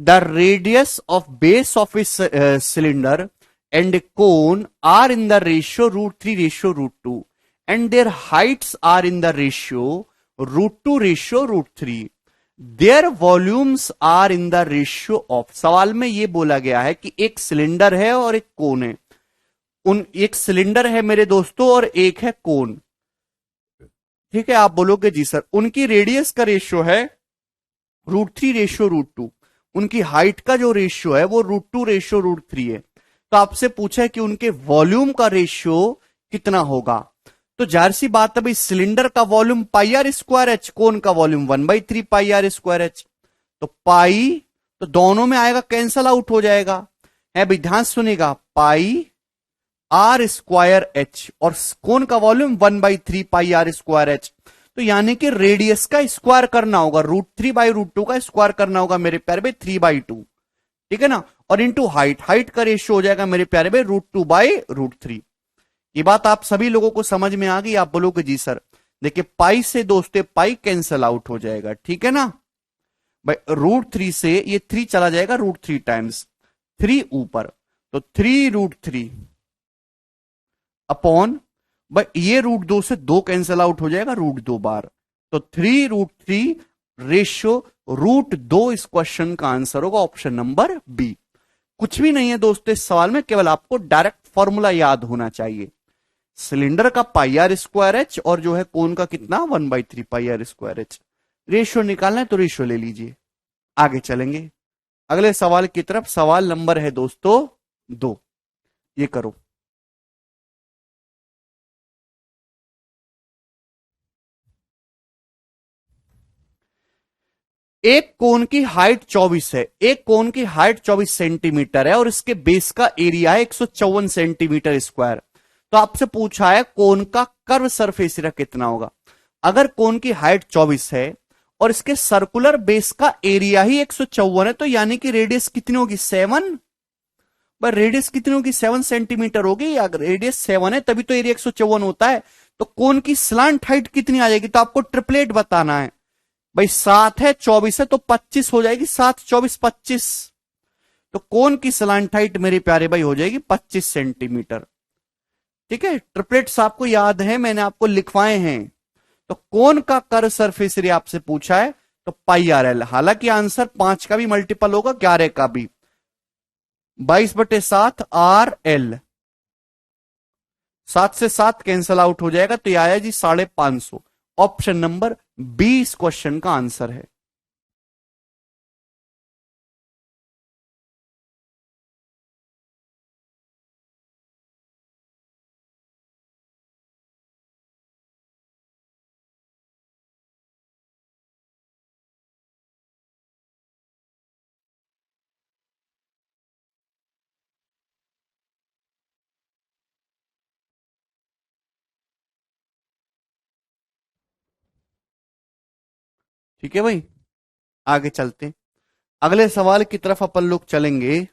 The radius of base of a cylinder and a cone are in the ratio √3:√2 and their heights are in the ratio √2:√3. Their volumes are in the ratio of, सवाल में ये बोला गया है कि एक सिलेंडर है और एक कोन है। एक सिलेंडर है मेरे दोस्तों और एक है कोन। ठीक है, आप बोलोगे जी सर उनकी रेडियस का रेशियो है √3:√2, उनकी हाइट का जो रेशियो है वो √2:√3 है। तो आपसे पूछा है कि उनके वॉल्यूम का रेशियो कितना होगा। तो जाहिर सी बात है भाई, सिलेंडर का वॉल्यूम πr²h, कोन का वॉल्यूम 1/3 πr²h। तो पाई तो दोनों में आएगा, कैंसल आउट हो जाएगा। है भाई, ध्यान सुनेगा, πr²h और कोन का वॉल्यूम 1/3 πr²h। तो यानी कि रेडियस का स्क्वायर करना होगा, √3/√2 का स्क्वायर करना होगा मेरे प्यारे भाई 3/2। ठीक है ना, और इंटू हाइट का रेशियो हो जाएगा मेरे प्यारे भाई √2/√3। ये बात आप सभी लोगों को समझ में आ गई। आप बोलोगे जी सर, देखिए पाई से दोस्तों पाई कैंसल आउट हो जाएगा। ठीक है ना भाई, √3 से ये 3 चला जाएगा, √3 टाइम्स 3 ऊपर, तो 3√3 अपॉन भाई ये √2 से 2 कैंसल आउट हो जाएगा, √2 बार, तो 3√3 रेशियो √2 इस क्वेश्चन का आंसर होगा ऑप्शन नंबर बी। कुछ भी नहीं है दोस्तों इस सवाल में, केवल आपको डायरेक्ट फॉर्मूला याद होना चाहिए। सिलेंडर का πr²h और जो है कोन का कितना 1/3 πr²h। रेशियो निकालना है तो रेशियो ले लीजिए। आगे चलेंगे अगले सवाल की तरफ। सवाल नंबर है दोस्तों 2, ये करो। एक कोन की हाइट 24 है, एक कोन की हाइट 24 सेंटीमीटर है और इसके बेस का एरिया है 154 सेंटीमीटर स्क्वायर। तो आपसे पूछा है कोन का कर्व सरफेस एरिया कितना होगा। अगर कोन की हाइट 24 है और इसके सर्कुलर बेस का एरिया ही 154 है, तो यानी कि रेडियस कितनी होगी 7। पर रेडियस कितनी होगी 7 सेंटीमीटर होगी। अगर रेडियस 7 है तभी तो एरिया 154 होता है। तो कोन की स्लांट हाइट कितनी आ जाएगी, तो आपको ट्रिपलेट बताना है भाई। 7 है 24 है तो 25 हो जाएगी, 7 24 25। तो कोन की स्लांट हाइट मेरे प्यारे भाई हो जाएगी 25 सेंटीमीटर। ठीक है, ट्रिपलेट्स आपको याद है, मैंने आपको लिखवाए हैं। तो कोन का कर्व सरफेस एरिया आपसे पूछा है तो πrl। हालांकि आंसर 5 का भी मल्टीपल होगा, 11 का भी, 22/7 RL। 7 से 7 कैंसल आउट हो जाएगा, तो यह आया जी 550। ऑप्शन नंबर बी इस क्वेश्चन का आंसर है। ठीक है भाई, आगे चलते हैं अगले सवाल की तरफ अपन लोग चलेंगे।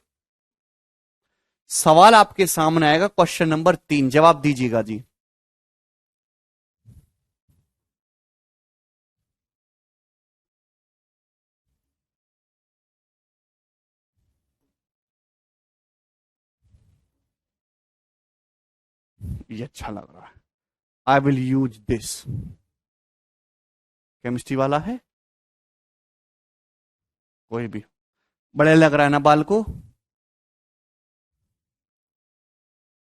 सवाल आपके सामने आएगा क्वेश्चन नंबर 3, जवाब दीजिएगा जी। ये अच्छा लग रहा है, I will use this. Chemistry वाला है कोई भी, बड़े लग रहा है ना बाल को।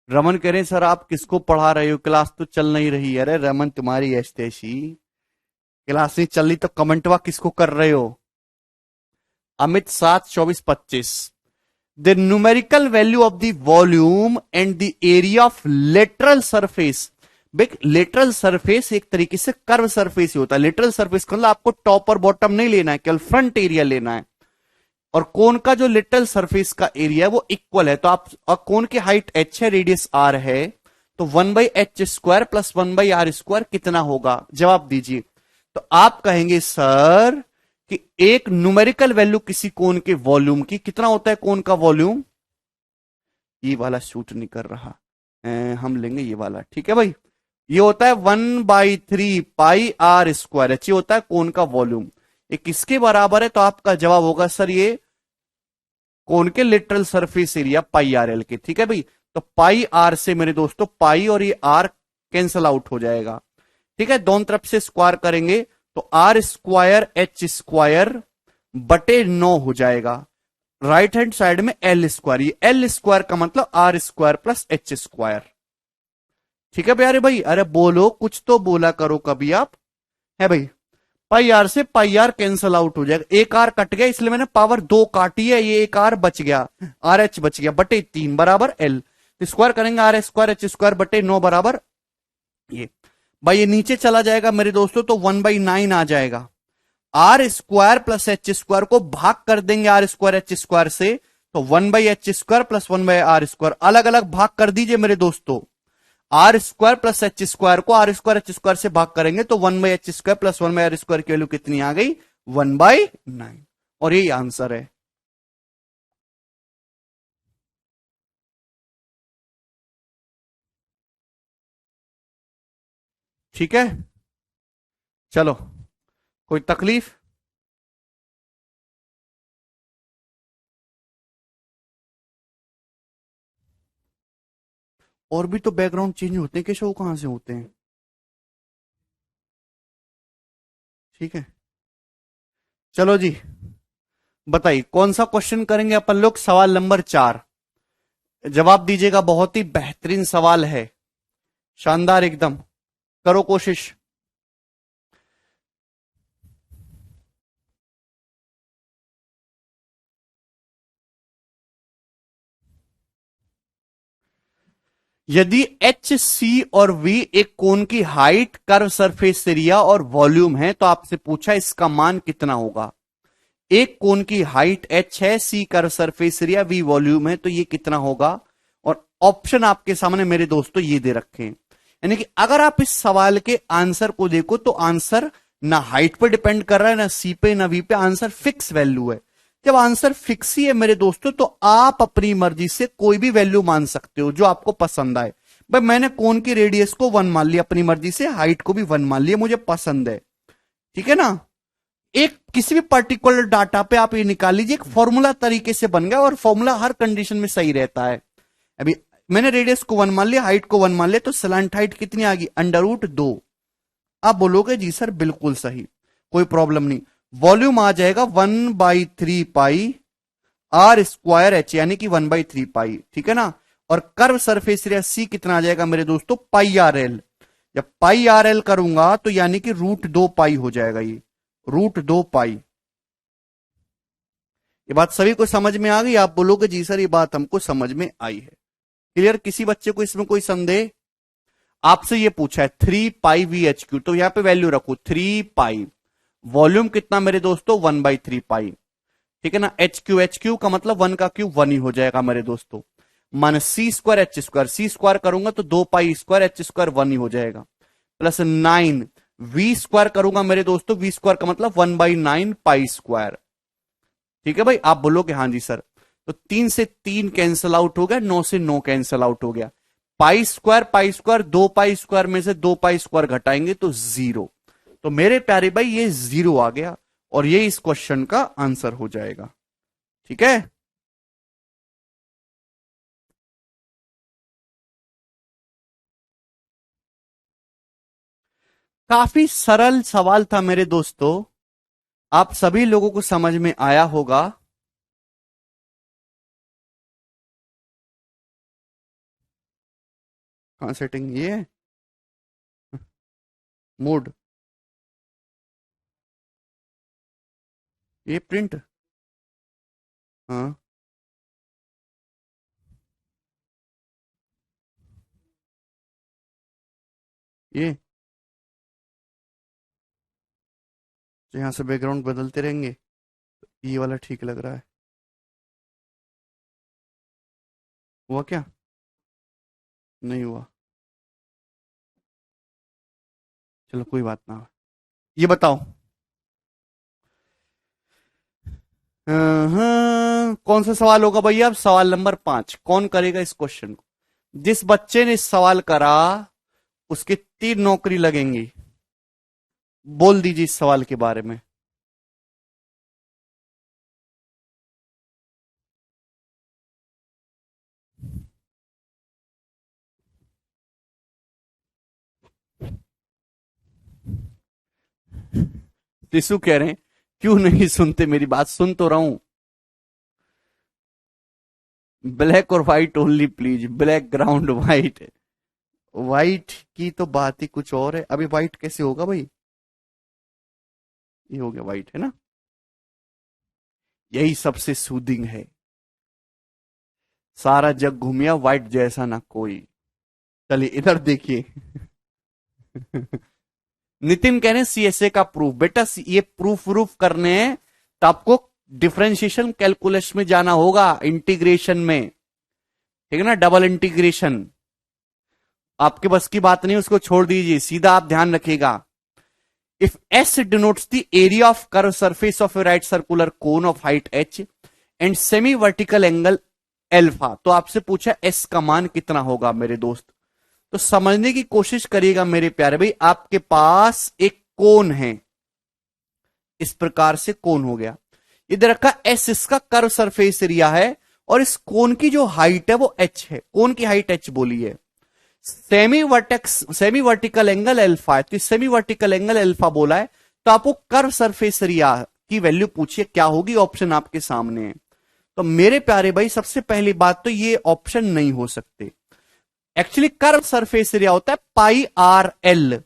रमन कह रहे सर आप किसको पढ़ा रहे हो, क्लास तो चल नहीं रही है। अरे रमन तुम्हारी ऐसी क्लास नहीं चल रही तो कमेंटवा किसको कर रहे हो। Amit 7 24 25। The numerical value of the volume and the area of lateral surface भाई लेटरल सरफेस एक तरीके से कर्व सरफेस ही होता है। लेटरल सरफेस का मतलब आपको टॉप और बॉटम नहीं लेना है, केवल फ्रंट एरिया लेना है। और कोन का जो लेटरल सरफेस का एरिया है वो इक्वल है। तो आप, और कोन की हाइट h है, रेडियस r है, तो 1/h² प्लस 1/r² कितना होगा? जवाब दीजिए। तो आप कहेंगे सर कि एक न्यूमेरिकल वैल्यू किसी कोन के वॉल्यूम की कितना होता है? कोन का वॉल्यूम, ये वाला शूट नहीं कर रहा, हम लेंगे ये वाला, ठीक है भाई। ये होता है 1/3 πr², ये होता है कोन का वॉल्यूम। ये किसके बराबर है? तो आपका जवाब होगा सर ये कोन के लिटरल सरफेस एरिया πr_l के, ठीक है भाई। तो पाई आर से मेरे दोस्तों पाई और ये आर कैंसल आउट हो जाएगा, ठीक है। दोनों तरफ से स्क्वायर करेंगे तो r² h²/9 हो जाएगा। राइट हैंड साइड में l², ये l² का मतलब r² प्लस h², ठीक है भाई। अरे भाई, अरे बोलो, कुछ तो बोला करो कभी आप, है भाई। पाई आर से पाई आर कैंसल आउट हो जाएगा, एक आर कट गया इसलिए मैंने पावर 2 काटी है, ये एक आर बच गया, आर एच बच गया, बटे 3 बराबर एल। स्क्वायर करेंगे r²h² बटे 9 बराबर ये। भाई ये नीचे चला जाएगा मेरे दोस्तों तो 1/9 आ जाएगा। r² प्लस h² को भाग कर देंगे r²h² से, तो 1/h² प्लस 1/r², अलग अलग भाग कर दीजिए मेरे दोस्तों। r² प्लस h² को r²h² से भाग करेंगे तो 1/h² प्लस 1/r² की वैल्यू कितनी आ गई? 1/9, और यही आंसर है। ठीक है, चलो, कोई तकलीफ? और भी तो बैकग्राउंड चेंज होते हैं, केशव कहां से होते हैं? ठीक है, चलो जी, बताइए कौन सा क्वेश्चन करेंगे अपन लोग? सवाल नंबर 4, जवाब दीजिएगा। बहुत ही बेहतरीन सवाल है, शानदार एकदम, करो कोशिश। यदि एच सी और वी एक कोन की हाइट, कर्व सरफेस एरिया और वॉल्यूम है, तो आपसे पूछा इसका मान कितना होगा। एक कोन की हाइट h है, c curve surface area, v volume है, तो ये कितना होगा? और ऑप्शन आपके सामने मेरे दोस्तों ये दे रखे हैं। यानी कि अगर आप इस सवाल के आंसर को देखो तो आंसर ना हाइट पर डिपेंड कर रहा है, ना सी पे ना वी पे, आंसर फिक्स वैल्यू है। जब आंसर फिक्स ही है मेरे दोस्तों तो आप अपनी मर्जी से कोई भी वैल्यू मान सकते हो जो आपको पसंद आए। भाई मैंने कोन की रेडियस को 1 मान लिया अपनी मर्जी से, हाइट को भी 1 मान लिया, मुझे पसंद है, ठीक है ना। एक किसी भी पर्टिकुलर डाटा पे आप ये निकाल लीजिए, एक फॉर्मूला तरीके से बन गया, और फॉर्मूला हर कंडीशन में सही रहता है। अभी मैंने रेडियस को 1 मान लिया, हाइट को 1 मान लिया, तो स्लैंट हाइट कितनी आ गई? √2। आप बोलोगे जी सर बिल्कुल सही, कोई प्रॉब्लम नहीं। वॉल्यूम आ जाएगा 1/3 πr²h, यानी कि 1/3 π, ठीक है ना। और कर्व सरफेस एरिया सी कितना आ जाएगा मेरे दोस्तों? πr_l। जब πr_l करूंगा तो यानी कि √2 π हो जाएगा, ये √2 π। ये बात सभी को समझ में आ गई? आप बोलोगे जी सर ये बात हमको समझ में आई है। क्लियर? किसी बच्चे को इसमें कोई संदेह? आपसे ये पूछा है 3π_v_h², तो यहां पे वैल्यू रखो 3π। वॉल्यूम कितना मेरे दोस्तों? 1/3 π, ठीक है ना। HQ का मतलब 1 का क्यूब 1 ही हो जाएगा मेरे दोस्तों। माइनस c²h², सी स्क्वायर करूंगा तो 2π²h² 1 ही हो जाएगा, प्लस 9 v² करूंगा मेरे दोस्तों, v² का मतलब 1/9 π², ठीक है भाई। आप बोलोगे हाँ जी सर, तो 3 से 3 कैंसल आउट हो गया, 9 से 9 कैंसल आउट हो गया। π², 2π² में से 2π² घटाएंगे तो 0। तो मेरे प्यारे भाई ये 0 आ गया, और ये इस क्वेश्चन का आंसर हो जाएगा, ठीक है। काफी सरल सवाल था मेरे दोस्तों, आप सभी लोगों को समझ में आया होगा। हाँ, सेटिंग ये है, मोड, ये प्रिंट, हाँ ये तो यहां से बैकग्राउंड बदलते रहेंगे। ये वाला ठीक लग रहा है। हुआ क्या? नहीं हुआ। चलो कोई बात ना। ये बताओ। कौन सा सवाल होगा भैया? अब सवाल नंबर 5 कौन करेगा इस क्वेश्चन को? जिस बच्चे ने इस सवाल करा उसके 3 नौकरी लगेंगी। बोल दीजिए इस सवाल के बारे में। शिशु कह रहे हैं क्यों नहीं सुनते मेरी बात? सुन तो रहा हूं। ब्लैक और white only please, black ground white. White की तो बात ही कुछ और है। अभी व्हाइट कैसे होगा भाई? ये हो गया व्हाइट है ना। यही सबसे सूदिंग है। सारा जग घूमिया व्हाइट जैसा ना कोई। चलिए इधर देखिए। नितिन कह रहे हैं सीएसए का प्रूफ। बेटा ये प्रूफ करने हैं तो आपको डिफरेंशिएशन कैलकुलस में जाना होगा, इंटीग्रेशन में। ठीक है ना, डबल इंटीग्रेशन। आपके बस की बात नहीं, उसको छोड़ दीजिए, सीधा आप ध्यान रखिएगा। If S denotes the area of curve surface of a right circular cone of height H and semi vertical angle alpha, तो आपसे पूछा एस का मान कितना होगा मेरे दोस्त। तो समझने की कोशिश करिएगा मेरे प्यारे भाई। आपके पास एक कोन है, इस प्रकार से कोन हो गया। इधर रखा एस, इसका कर्व सरफेस एरिया है, और इस कोन की जो हाइट है वो एच है। कोन की हाइट एच बोली है। सेमी वर्टिकल एंगल एल्फा है, तो सेमी वर्टिकल एंगल एल्फा बोला है। तो आपको कर्व सरफेस एरिया की वैल्यू पूछिए क्या होगी, ऑप्शन आपके सामने है। तो मेरे प्यारे भाई सबसे पहली बात तो ये ऑप्शन नहीं हो सकते। एक्चुअली कर्व सरफेस एरिया होता है पाई आर एल।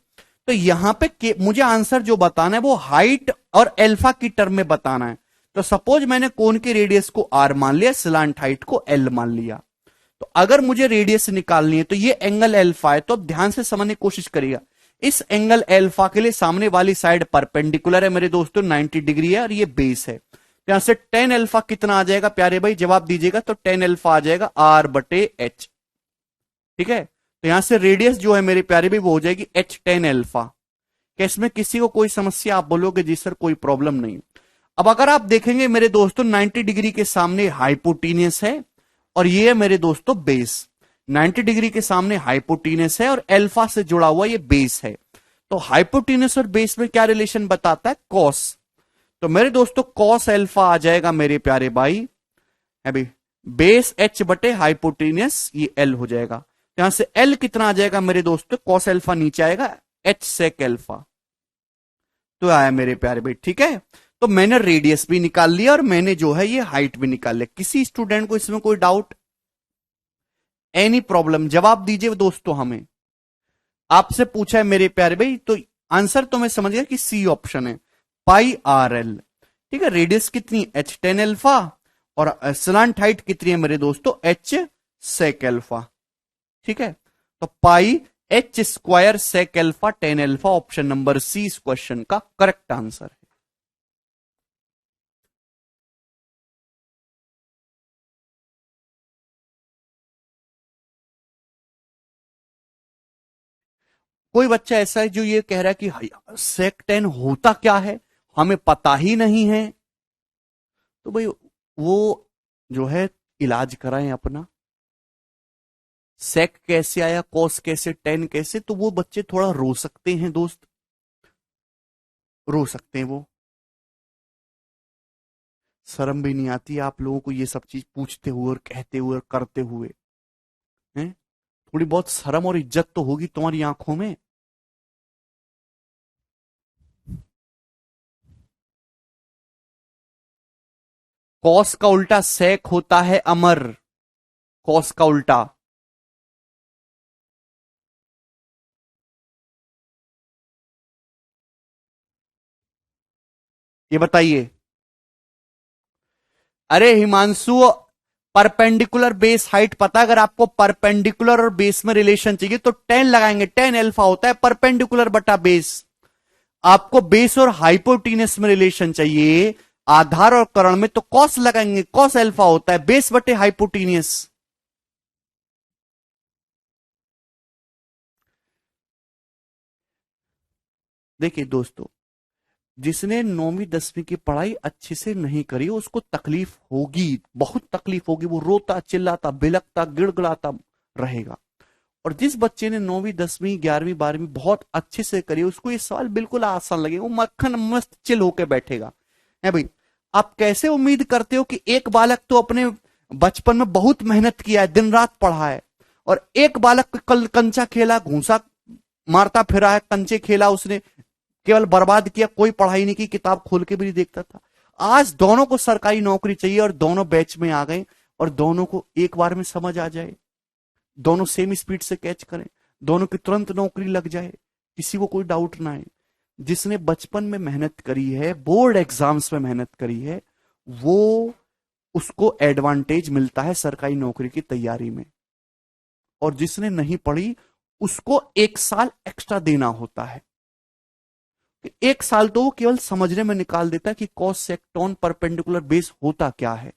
तो यहां पे मुझे आंसर जो बताना है वो हाइट और एल्फा की टर्म में बताना है। तो सपोज मैंने कोन के रेडियस को आर मान लिया, स्लांट हाइट को एल मान लिया। तो अगर मुझे रेडियस निकालनी है तो ये एंगल एल्फा है, तो अब ध्यान से समझने की कोशिश करिएगा। इस एंगल एल्फा के लिए सामने वाली साइड परपेंडिकुलर है मेरे दोस्तों, 90 डिग्री है, और ये बेस है। तो यहां से टेन एल्फा कितना आ जाएगा प्यारे भाई? जवाब दीजिएगा। तो टेन एल्फा आ जाएगा आर बटे एच। ठीक है, तो यहां से रेडियस जो है मेरे प्यारे भाई वो हो जाएगी एच टेन एल्फा। क्या इसमें किसी को कोई समस्या? आप बोलोगे जी सर कोई प्रॉब्लम नहीं। अब अगर आप देखेंगे मेरे दोस्तों 90 डिग्री के सामने हाइपोटीनियस है, और ये है मेरे दोस्तों बेस। 90 डिग्री के सामने हाइपोटीनियस है और अल्फा से जुड़ा हुआ ये बेस है। तो हाइपोटीनियस और बेस में क्या रिलेशन बताता है? कॉस। तो मेरे दोस्तों कॉस अल्फा आ जाएगा मेरे प्यारे भाई, अभी बेस एच बटे हाइपोटीनियस, ये एल हो जाएगा। यहां से एल कितना आ जाएगा मेरे दोस्तों? कॉस अल्फा नीचे आएगा, एच सेक अल्फा। तो आया मेरे प्यारे भाई, ठीक है। तो मैंने रेडियस भी निकाल लिया और मैंने जो है ये हाइट भी निकाल लिया। किसी स्टूडेंट को इसमें कोई डाउट, एनी प्रॉब्लम? जवाब दीजिए दोस्तों। हमें आपसे पूछा है मेरे प्यारे भाई, तो आंसर तो मैं समझ गया कि सी ऑप्शन है, पाई आर एल। ठीक है, रेडियस कितनी? एच टेन एल्फा, और स्लांट हाइट कितनी है मेरे दोस्तों? H sec alpha. ठीक है, तो pi H square sec alpha tan alpha, option number C इस क्वेश्चन का करेक्ट आंसर है। कोई बच्चा ऐसा है जो ये कह रहा है कि सेक टेन होता क्या है, हमें पता ही नहीं है। तो भाई वो जो है इलाज कराएं अपना। सेक कैसे आया, कॉस कैसे, टेन कैसे, तो वो बच्चे थोड़ा रो सकते हैं दोस्त, रो सकते हैं वो। शर्म भी नहीं आती आप लोगों को ये सब चीज पूछते हुए और कहते हुए और करते हुए? हैं? थोड़ी बहुत शर्म और इज्जत तो होगी तुम्हारी आंखों में। कॉस का उल्टा सेक होता है अमर। कॉस का उल्टा। ये बताइए। अरे हिमांशु, परपेंडिकुलर बेस हाइट पता है, अगर आपको परपेंडिकुलर और बेस में रिलेशन चाहिए तो 10 लगाएंगे, 10 अल्फा होता है परपेंडिकुलर बटा बेस। आपको बेस और हाइपोटीनस में रिलेशन चाहिए, आधार और कर्ण में, तो कॉस लगाएंगे, कॉस अल्फा होता है बेस बटे हाइपोटीनियस। देखिए दोस्तों, जिसने 9वीं 10वीं की पढ़ाई अच्छे से नहीं करी उसको तकलीफ होगी, बहुत तकलीफ होगी, वो रोता चिल्लाता बिलकता गिड़गिड़ाता रहेगा। और जिस बच्चे ने 9वीं 10वीं 11वीं 12वीं बहुत अच्छे से करी उसको ये सवाल बिल्कुल आसान लगेगा, वो मक्खन मस्त चिल होके बैठेगा। है भाई, आप कैसे उम्मीद करते हो कि एक बालक तो अपने बचपन में बहुत मेहनत किया है, दिन रात पढ़ा है, और एक बालक कल कंचा खेला, घूसा मारता फिरा है, कंचे खेला उसने, केवल बर्बाद किया, कोई पढ़ाई नहीं की, किताब खोल के भी नहीं देखता था। आज दोनों को सरकारी नौकरी चाहिए और दोनों बैच में आ गए और दोनों को एक बार में समझ आ जाए, दोनों सेम स्पीड से कैच करें, दोनों की तुरंत नौकरी लग जाए, किसी को कोई डाउट ना आए। जिसने बचपन में मेहनत करी है, बोर्ड एग्जाम्स में मेहनत करी है, वो उसको एडवांटेज मिलता है सरकारी नौकरी की तैयारी में, और जिसने नहीं पढ़ी उसको 1 साल एक्स्ट्रा देना होता है। 1 साल तो वो केवल समझने में निकाल देता है कि cos sec tan perpendicular base होता क्या है।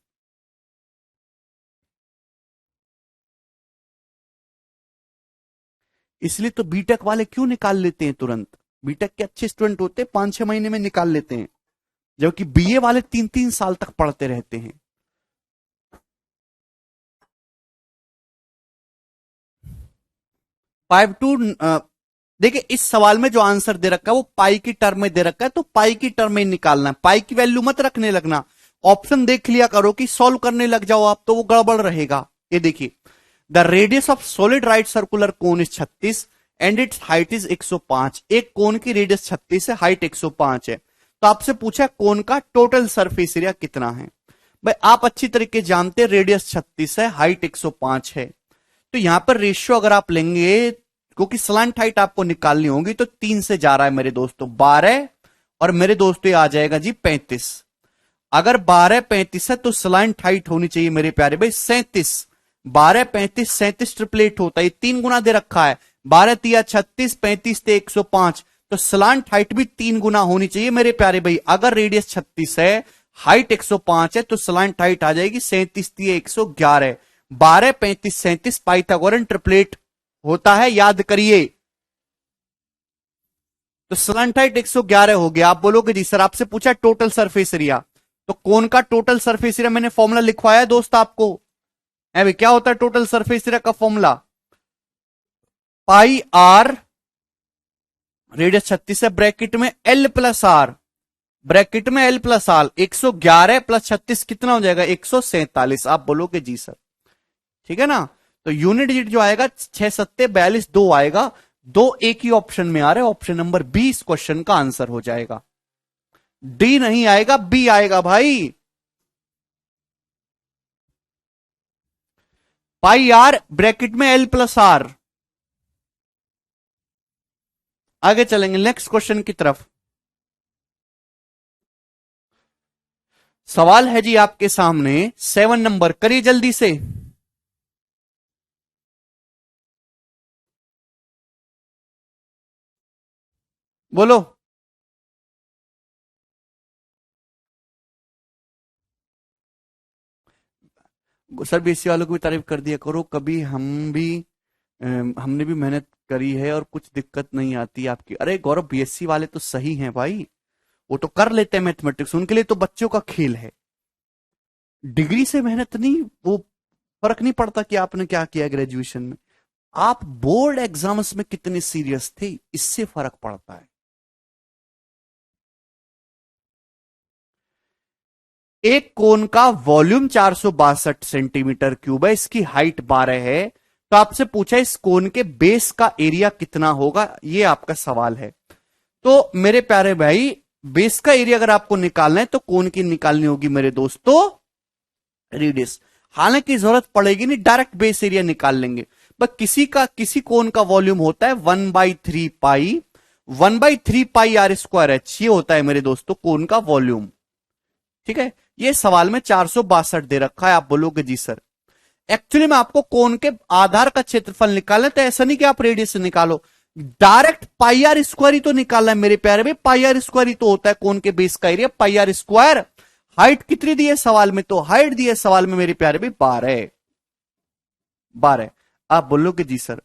इसलिए तो बीटेक वाले क्यों निकाल लेते हैं तुरंत, बीटेक के अच्छे स्टूडेंट होते हैं 5-6 महीने में निकाल लेते हैं, जबकि बीए वाले 3-3 साल तक पढ़ते रहते हैं। 5 to देखिए, इस सवाल में जो आंसर दे रखा है वो पाई की टर्म में दे रखा है, तो पाई की टर्म में निकालना है, पाई की वैल्यू मत रखने लगना। ऑप्शन देख लिया करो कि सॉल्व करने लग जाओ आप तो वो गड़बड़ रहेगा। ये देखिए, the radius of solid right circular cone is 36 and it's height is 105। एक कोन की रेडियस 36 है, हाइट 105 है। तो आपसे पूछा कोन का टोटल सरफेस एरिया कितना है। भाई आप अच्छी तरीके जानते हैं रेडियस 36 है, हाइट 105 है, तो यहां पर रेशियो अगर आप लेंगे, क्योंकि स्लैंट हाइट आपको निकालनी होगी, तो 3 से जा रहा है मेरे दोस्तों 12, और मेरे दोस्तों ये आ जाएगा जी 35। अगर 12 35 है तो स्लैंट हाइट होनी चाहिए मेरे प्यारे भाई 37। 12 35 37 ट्रिपलेट होता है, 3 गुना दे रखा है, 12 तिया 36, 35 ते 105, तो स्लैंट हाइट भी 3 गुना होनी चाहिए मेरे प्यारे भाई। अगर रेडियस 36 है, हाइट 105 है, तो स्लैंट हाइट आ जाएगी 37 तिया 111। 12 35 37 पाइथागोरन ट्रिपलेट होता है, याद करिए। तो स्लैंट हाइट 111 हो गया। आप बोलोगे जी सर आपसे पूछा टोटल सरफेस एरिया, तो कोन का टोटल सरफेस एरिया मैंने फॉर्मूला लिखवाया है दोस्त आपको। भाई क्या होता है टोटल सरफेस एरिया का फॉर्मूला, पाई आर, रेडियस 36 है, ब्रैकेट में एल प्लस आर, ब्रैकेट में एल प्लस आर, 111 प्लस 36 कितना हो जाएगा 147। आप बोलोगे जी सर, ठीक है ना। तो यूनिट डिजिट जो आएगा 6 सत्ते 42, 2 आएगा, 2 एक ही ऑप्शन में आ रहे हैं, ऑप्शन नंबर बी इस क्वेश्चन का आंसर हो जाएगा। डी नहीं आएगा, बी आएगा भाई। पाई आर ब्रैकेट में एल प्लस आर। आगे चलेंगे नेक्स्ट क्वेश्चन की तरफ। सवाल है जी आपके सामने 7 नंबर, करिए जल्दी से। बोलो सर, बीएससी वालों को भी तारीफ कर दिया करो कभी, हम भी हमने भी मेहनत करी है और कुछ दिक्कत नहीं आती आपकी। अरे गौरव, बीएससी वाले तो सही हैं भाई, वो तो कर लेते हैं मैथमेटिक्स, उनके लिए तो बच्चों का खेल है। डिग्री से मेहनत नहीं, वो फर्क नहीं पड़ता कि आपने क्या किया ग्रेजुएशन में, आप बोर्ड एग्जाम्स में कितने सीरियस थे इससे फर्क पड़ता है। एक कोन का वॉल्यूम 462 सेंटीमीटर क्यूब है, इसकी हाइट 12 है, तो आपसे पूछा इस कोन के बेस का एरिया कितना होगा, ये आपका सवाल है। तो मेरे प्यारे भाई, बेस का एरिया अगर आपको निकालना है तो कोन की निकालनी होगी मेरे दोस्तों रेडियस। हालांकि जरूरत पड़ेगी नहीं, डायरेक्ट बेस एरिया निकाल लेंगे। बस किसी कोन का वॉल्यूम होता है 1/3 पाई, 1/3 पाई आर स्क्वायर एच, ये होता है मेरे दोस्तों कोन का वॉल्यूम। ठीक है, ये सवाल में 462 दे रखा है। आप बोलोगे जी सर एक्चुअली में आपको कोन के आधार का क्षेत्रफल निकालना, तो ऐसा नहीं कि आप रेडियस से निकालो, डायरेक्ट पाई आर स्क्वायर ही तो निकालना है मेरे प्यारे भाई। पाई आर स्क्वायर ही तो होता है कोन के बेस का area, pi are square. Height कितनी दी है सवाल में, तो हाइट दी है सवाल में मेरे प्यारे भाई 12। 12 आप बोलोगे जी सर,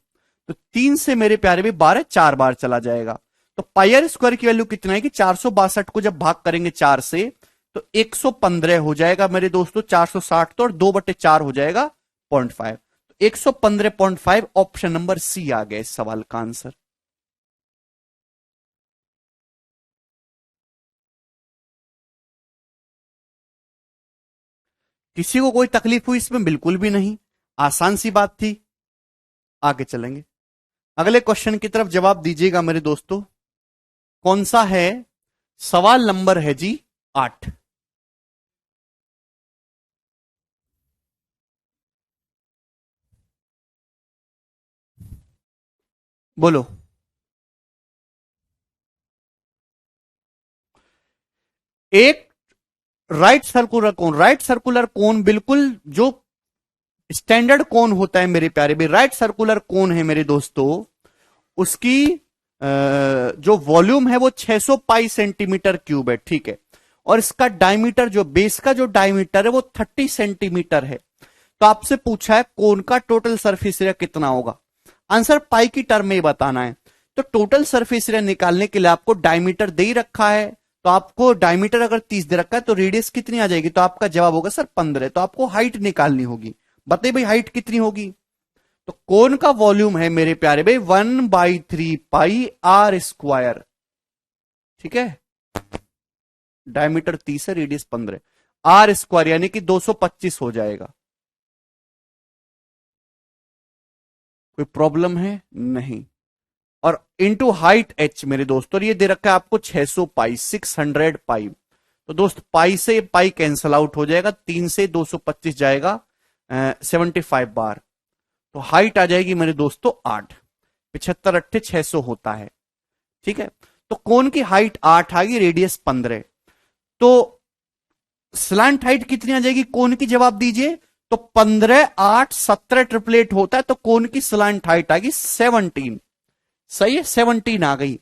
तो 3 से मेरे प्यारे भाई 12 4 बार चला जाएगा, तो पाई आर स्क्वायर की वैल्यू कितना है कि 462 को जब भाग करेंगे 4 से तो 115 हो जाएगा मेरे दोस्तों। 460 तो और 2/4 हो जाएगा 0.5, तो 115.5 ऑप्शन नंबर सी आ गया इस सवाल का आंसर। किसी को कोई तकलीफ हुई इसमें? बिल्कुल भी नहीं, आसान सी बात थी। आगे चलेंगे, अगले क्वेश्चन की तरफ जवाब दीजिएगा मेरे दोस्तों। कौन सा है? सवाल नंबर है जी 8। बोलो। एक राइट सर्कुलर कोन, राइट सर्कुलर कोन बिल्कुल जो स्टैंडर्ड कोन होता है मेरे प्यारे भाई, राइट सर्कुलर कोन है मेरे दोस्तों, उसकी जो वॉल्यूम है वो 600 पाई सेंटीमीटर क्यूब है, ठीक है। और इसका डायमीटर, जो बेस का जो डायमीटर है वो 30 सेंटीमीटर है। तो आपसे पूछा है कोन का टोटल सरफेस एरिया कितना होगा, आंसर पाई की टर्म में ही बताना है। तो टोटल सरफेस एरिया निकालने के लिए आपको डायमीटर दे ही रखा है, तो आपको डायमीटर अगर 30 दे रखा है तो रेडियस कितनी आ जाएगी, तो आपका जवाब होगा सर 15। तो आपको हाइट निकालनी होगी, बताइए भाई हाइट कितनी होगी। तो कोन का वॉल्यूम है मेरे प्यारे भाई 1/3 पाई आर स्क्वायर, ठीक है। डायमीटर 30 है, रेडियस 15, आर स्क्वायर यानी कि 225 हो जाएगा। कोई प्रॉब्लम है? नहीं। और इंटू हाइट एच मेरे दोस्तों, ये दे रखा है आपको 600 पाई, 600 पाई। तो दोस्त पाई से पाई कैंसल आउट हो जाएगा, 3 से 225 जाएगा 75 बार, तो हाइट आ जाएगी मेरे दोस्तों 8। 75 8 600 होता है, ठीक है। तो कोन की हाइट 8 आ गई, रेडियस 15। तो स्लैंट हाइट कितनी आ जाएगी कोन की, जवाब दीजिए। तो 15 8 17 ट्रिपलेट होता है, तो कोन की स्लैंट हाइट आ गई 17। सही है, 17 आ गई।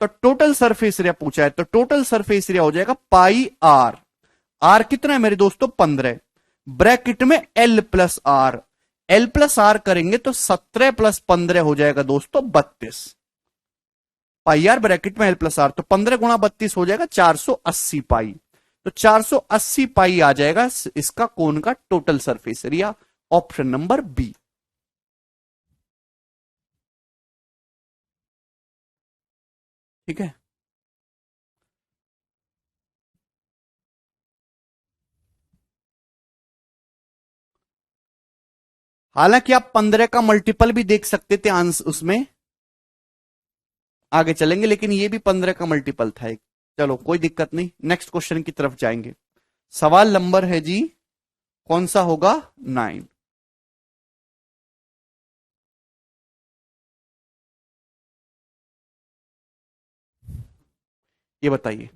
तो टोटल सरफेस एरिया पूछा है, तो टोटल सरफेस एरिया हो जाएगा पाई आर। आर कितना है मेरे दोस्तों 15, ब्रैकेट में l plus r. L plus r करेंगे तो 17 + 15 हो जाएगा दोस्तों 32। पाई आर ब्रैकेट में एल प्लस आर, तो 15 × 32 हो जाएगा 480 पाई। तो 480 पाई आ जाएगा इसका कोन का total surface area, option number b. ठीक है, हालांकि आप 15 का मल्टीपल भी देख सकते थे आंसर उसमें, आगे चलेंगे, लेकिन ये भी 15 का मल्टीपल था एक। चलो कोई दिक्कत नहीं, नेक्स्ट क्वेश्चन की तरफ जाएंगे। सवाल नंबर है जी, कौन सा होगा 9। ये बताइए।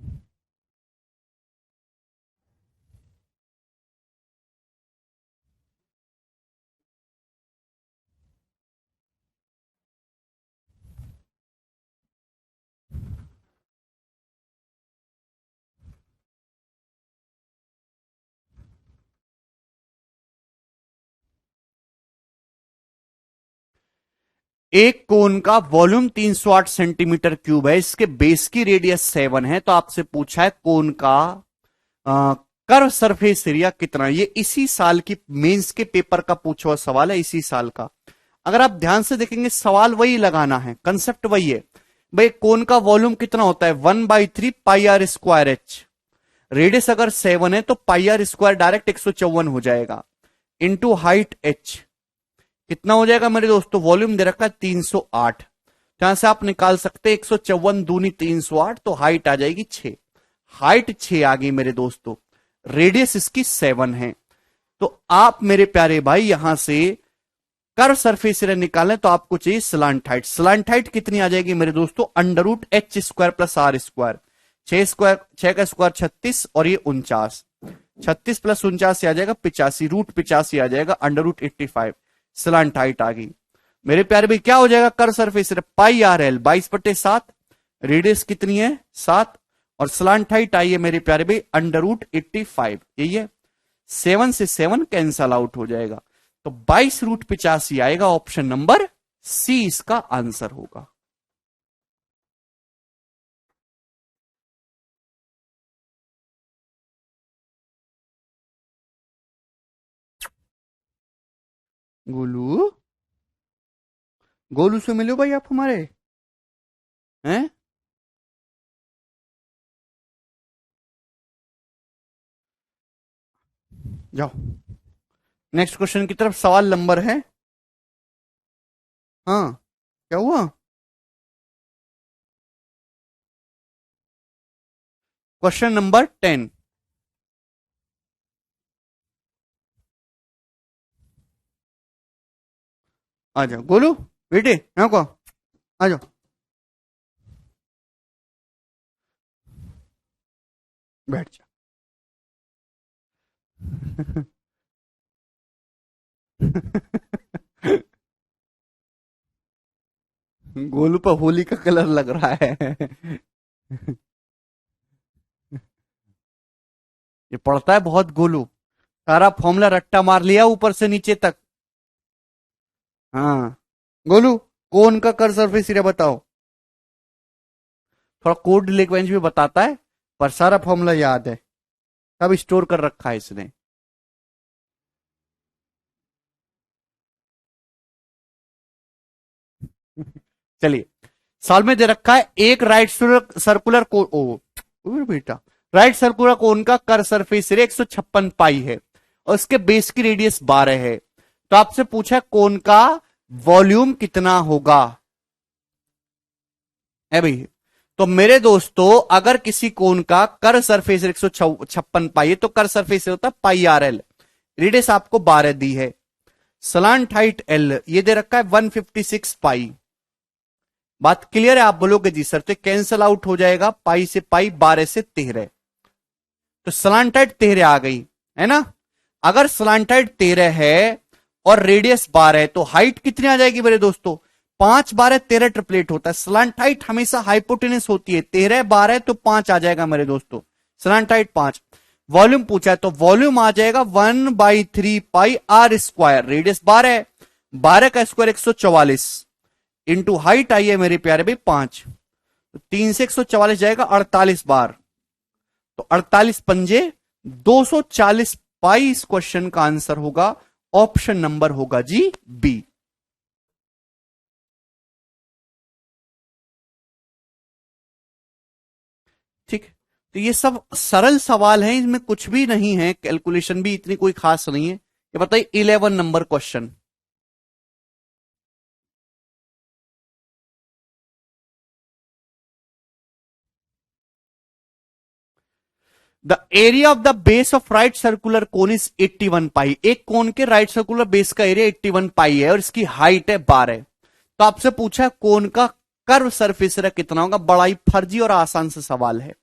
एक कोन का वॉल्यूम 308 सेंटीमीटर क्यूब है, इसके बेस की रेडियस 7 है। तो आपसे पूछा है कोन का कर्व सरफेस एरिया कितना। ये इसी साल की मेंस के पेपर का पूछा हुआ सवाल है, इसी साल का। अगर आप ध्यान से देखेंगे सवाल वही लगाना है, कंसेप्ट वही है भाई। कोन का वॉल्यूम कितना होता है 1/3 pi are square H. Radius अगर 7 है तो पाई आर स्क्वायर डायरेक्ट 154 हो जाएगा, इंटू हाइट एच कितना हो जाएगा मेरे दोस्तों। वॉल्यूम दे रखा है 308, यहां से आप निकाल सकते हैं 154 दूनी 308, तो हाइट आ जाएगी 6। हाइट 6 आ गई मेरे दोस्तों, रेडियस इसकी 7 है। तो आप मेरे प्यारे भाई यहां से कर्व सरफेस एरिया निकालें तो आपको चाहिए स्लांट हाइट। स्लांट हाइट कितनी आ जाएगी मेरे दोस्तों, √h² + r²। 6 का स्क्वायर 36 और ये 49, 36 प्लस 49 आ जाएगा 85, रूट 85 आ जाएगा, अंडर रूट 85। स्लांट हाइट आ गई मेरे प्यारे भाई। क्या हो जाएगा curved surface area pi R L 22/7, radius कितनी है 7, और स्लांट हाइट आई है मेरे प्यारे भाई अंडर रूट 85। यही है, 7 से 7 कैंसल आउट हो जाएगा, तो 22 रूट 85 आएगा। ऑप्शन नंबर सी इसका आंसर होगा। गोलू, गोलू से मिलो भाई आप हमारे हैं। जाओ नेक्स्ट क्वेश्चन की तरफ। सवाल नंबर है, हाँ क्या हुआ? Question number 10। आ जाओ गोलू बेटे, यहाँ को आ जाओ। बैठ जा। गोलू पर होली का कलर लग रहा है। ये पढ़ता है बहुत गोलू, सारा फॉर्मूला रट्टा मार लिया ऊपर से नीचे तक। हाँ गोलू, कौन का कर सरफेस एरिया बताओ। थोड़ा कोड लैंग्वेज में बताता है, पर सारा फॉर्मूला याद है, सब स्टोर कर रखा है इसने। चलिए, सॉल्व में दे रखा है एक राइट सर्कुलर को ओ बेटा, राइट सर्कुलर कोन का कर सरफेस एरिया 156 पाई है और उसके बेस की रेडियस 12 है। तो आपसे पूछा कोन का वॉल्यूम कितना होगा है भाई। तो मेरे दोस्तों अगर किसी कोन का कर सरफेस 156 पाई है तो कर सरफेस होता है पाई आर एल, रेडियस आपको 12 दी है, सलांट हाइट एल ये दे रखा है 156 पाई। बात क्लियर है? आप बोलोगे जी सर, तो कैंसल आउट हो जाएगा, पाई से पाई 12 से 13, तो स्लांटाइड 13 आ गई है ना। अगर स्लांटाइड 13 है और रेडियस 12 है तो हाइट कितनी आ जाएगी मेरे दोस्तों? 5 12 13 ट्रिपलेट होता है। स्लांटाइड हमेशा हाइपोटेनस होती है, 13 12 तो 5 आ जाएगा मेरे दोस्तों, स्लांटाइड 5। वॉल्यूम पूछा है तो वॉल्यूम आ जाएगा 1/3 पाई आर स्क्वायर, रेडियस 12 है, 12 का स्क्वायर 144 इंटू हाइट आई है मेरे प्यारे भाई 5, तो 3 से 144 जाएगा 48 बार, तो 48 पंजे 240 पाई इस क्वेश्चन का आंसर होगा। ऑप्शन नंबर होगा जी बी। ठीक, तो ये सब सरल सवाल हैं, इसमें कुछ भी नहीं है, कैलकुलेशन भी इतनी कोई खास नहीं है। ये बताइए 11 number question. The area of the base of right circular cone is 81 पाई। एक कोन के राइट सर्कुलर बेस का एरिया 81 पाई है और इसकी हाइट है 12। तो आपसे पूछा कोन का कर्व सरफेस एरिया कितना होगा। बड़ा ही फर्जी और आसान सा सवाल है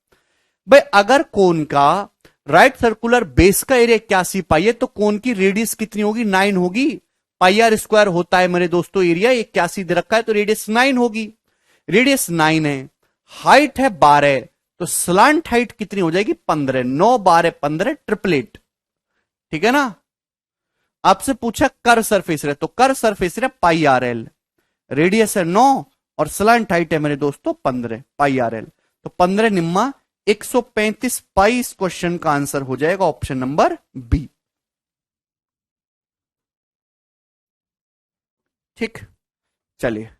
भाई। अगर कोन का राइट सर्कुलर बेस का एरिया 81 पाई है तो कोन की रेडियस कितनी होगी? 9 होगी। पाई आर स्क्वायर होता है मेरे दोस्तों एरिया, 81 दे रखा है तो रेडियस 9 होगी, रेडियस 9 है, हाइट है 12, तो स्लांट हाइट कितनी हो जाएगी? 15। 9 12 15 ट्रिपलेट, ठीक है ना। आपसे पूछा कर सरफेस एरिया, तो curved surface area pi R L, radius है 9 और स्लांट हाइट है मेरे दोस्तों 15 पाई आर एल, तो 15 निम्मा 135 पाई इस क्वेश्चन का आंसर हो जाएगा। Option number b. ठीक, चलिए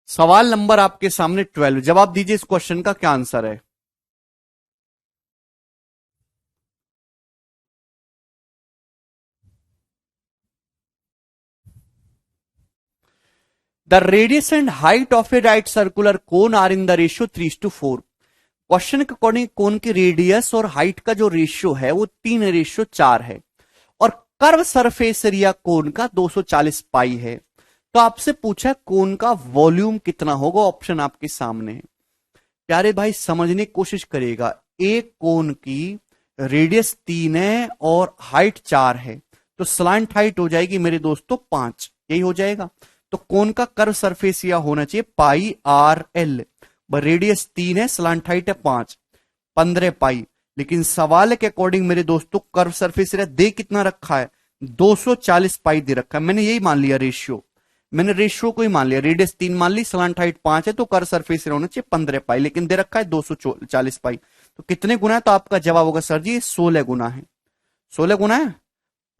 सवाल नंबर आपके सामने 12, जवाब दीजिए इस क्वेश्चन का क्या आंसर है। The radius and height of a right circular cone are in the ratio 3:4। Question के अकॉर्डिंग कोन की रेडियस और हाइट का जो रेशियो है वो 3:4 है और कर्व सरफेस एरिया कोन का 240 पाई है। तो आपसे पूछा कोन का वॉल्यूम कितना होगा। ऑप्शन आपके सामने है प्यारे भाई, समझने की कोशिश करिएगा। एक कोण की रेडियस 3 है और हाइट 4 है, तो स्लांट हाइट हो जाएगी मेरे दोस्तों 5, यही हो जाएगा। तो कोण का कर्व सरफेस एरिया होना चाहिए पाई आर एल, रेडियस 3 है, स्लांट हाइट है 5, 15 पाई। लेकिन सवाल के अकॉर्डिंग मेरे दोस्तों कर्व सरफेस एरिया दे कितना रखा है, 240 पाई दे रखा है। मैंने यही मान लिया रेशियो, मैंने रेशियो को ही मान लिया, रेडियस 3 मान ली, स्लांट हाइट 5 है, तो कर्व सरफेस एरिया होना चाहिए 15 पाई, लेकिन दे रखा है 240 पाई। तो कितने गुना है, तो आपका जवाब होगा सर जी 16 गुना है। 16 गुना है,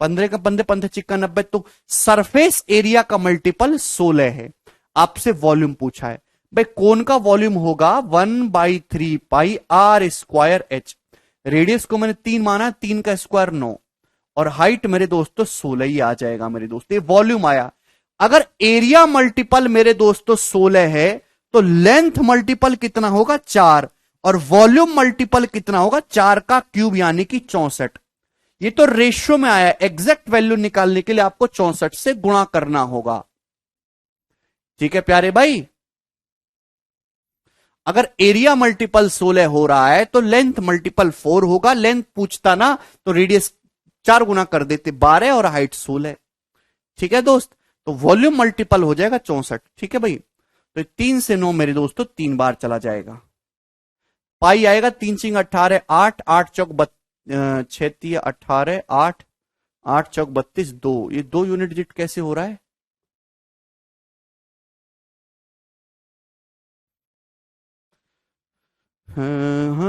15 का 15, 15 चिक्का 90, तो सरफेस एरिया का मल्टीपल 16 है। आपसे वॉल्यूम पूछा है भाई, कोन का वॉल्यूम होगा 1/3 pi are square H. Radius को मैंने 3 माना, 3 का स्क्वायर 9, और हाइट मेरे दोस्तों 16 ही आ जाएगा मेरे दोस्तों, ये वॉल्यूम आया। अगर एरिया मल्टीपल मेरे दोस्तों 16 है, तो लेंथ मल्टीपल कितना होगा 4, और वॉल्यूम मल्टीपल कितना होगा 4 का क्यूब यानी कि 64। ये तो रेशियो में आया, एग्जैक्ट वैल्यू निकालने के लिए आपको 64 से गुणा करना होगा। ठीक है प्यारे भाई, अगर एरिया मल्टीपल 16 हो रहा है तो लेंथ मल्टीपल 4 होगा। लेंथ पूछता ना तो रेडियस 4 गुना कर देते 12 और हाइट 16। ठीक है दोस्त, तो वॉल्यूम मल्टीपल हो जाएगा 64। ठीक है भाई, तो 3 से 9 मेरे दोस्तों 3 बार चला जाएगा, पाई आएगा 3 चिंग 18, 8 8 चौक 6 18, 8 8 चौक 32, 2, ये 2 यूनिट डिजिट कैसे हो रहा है? हाँ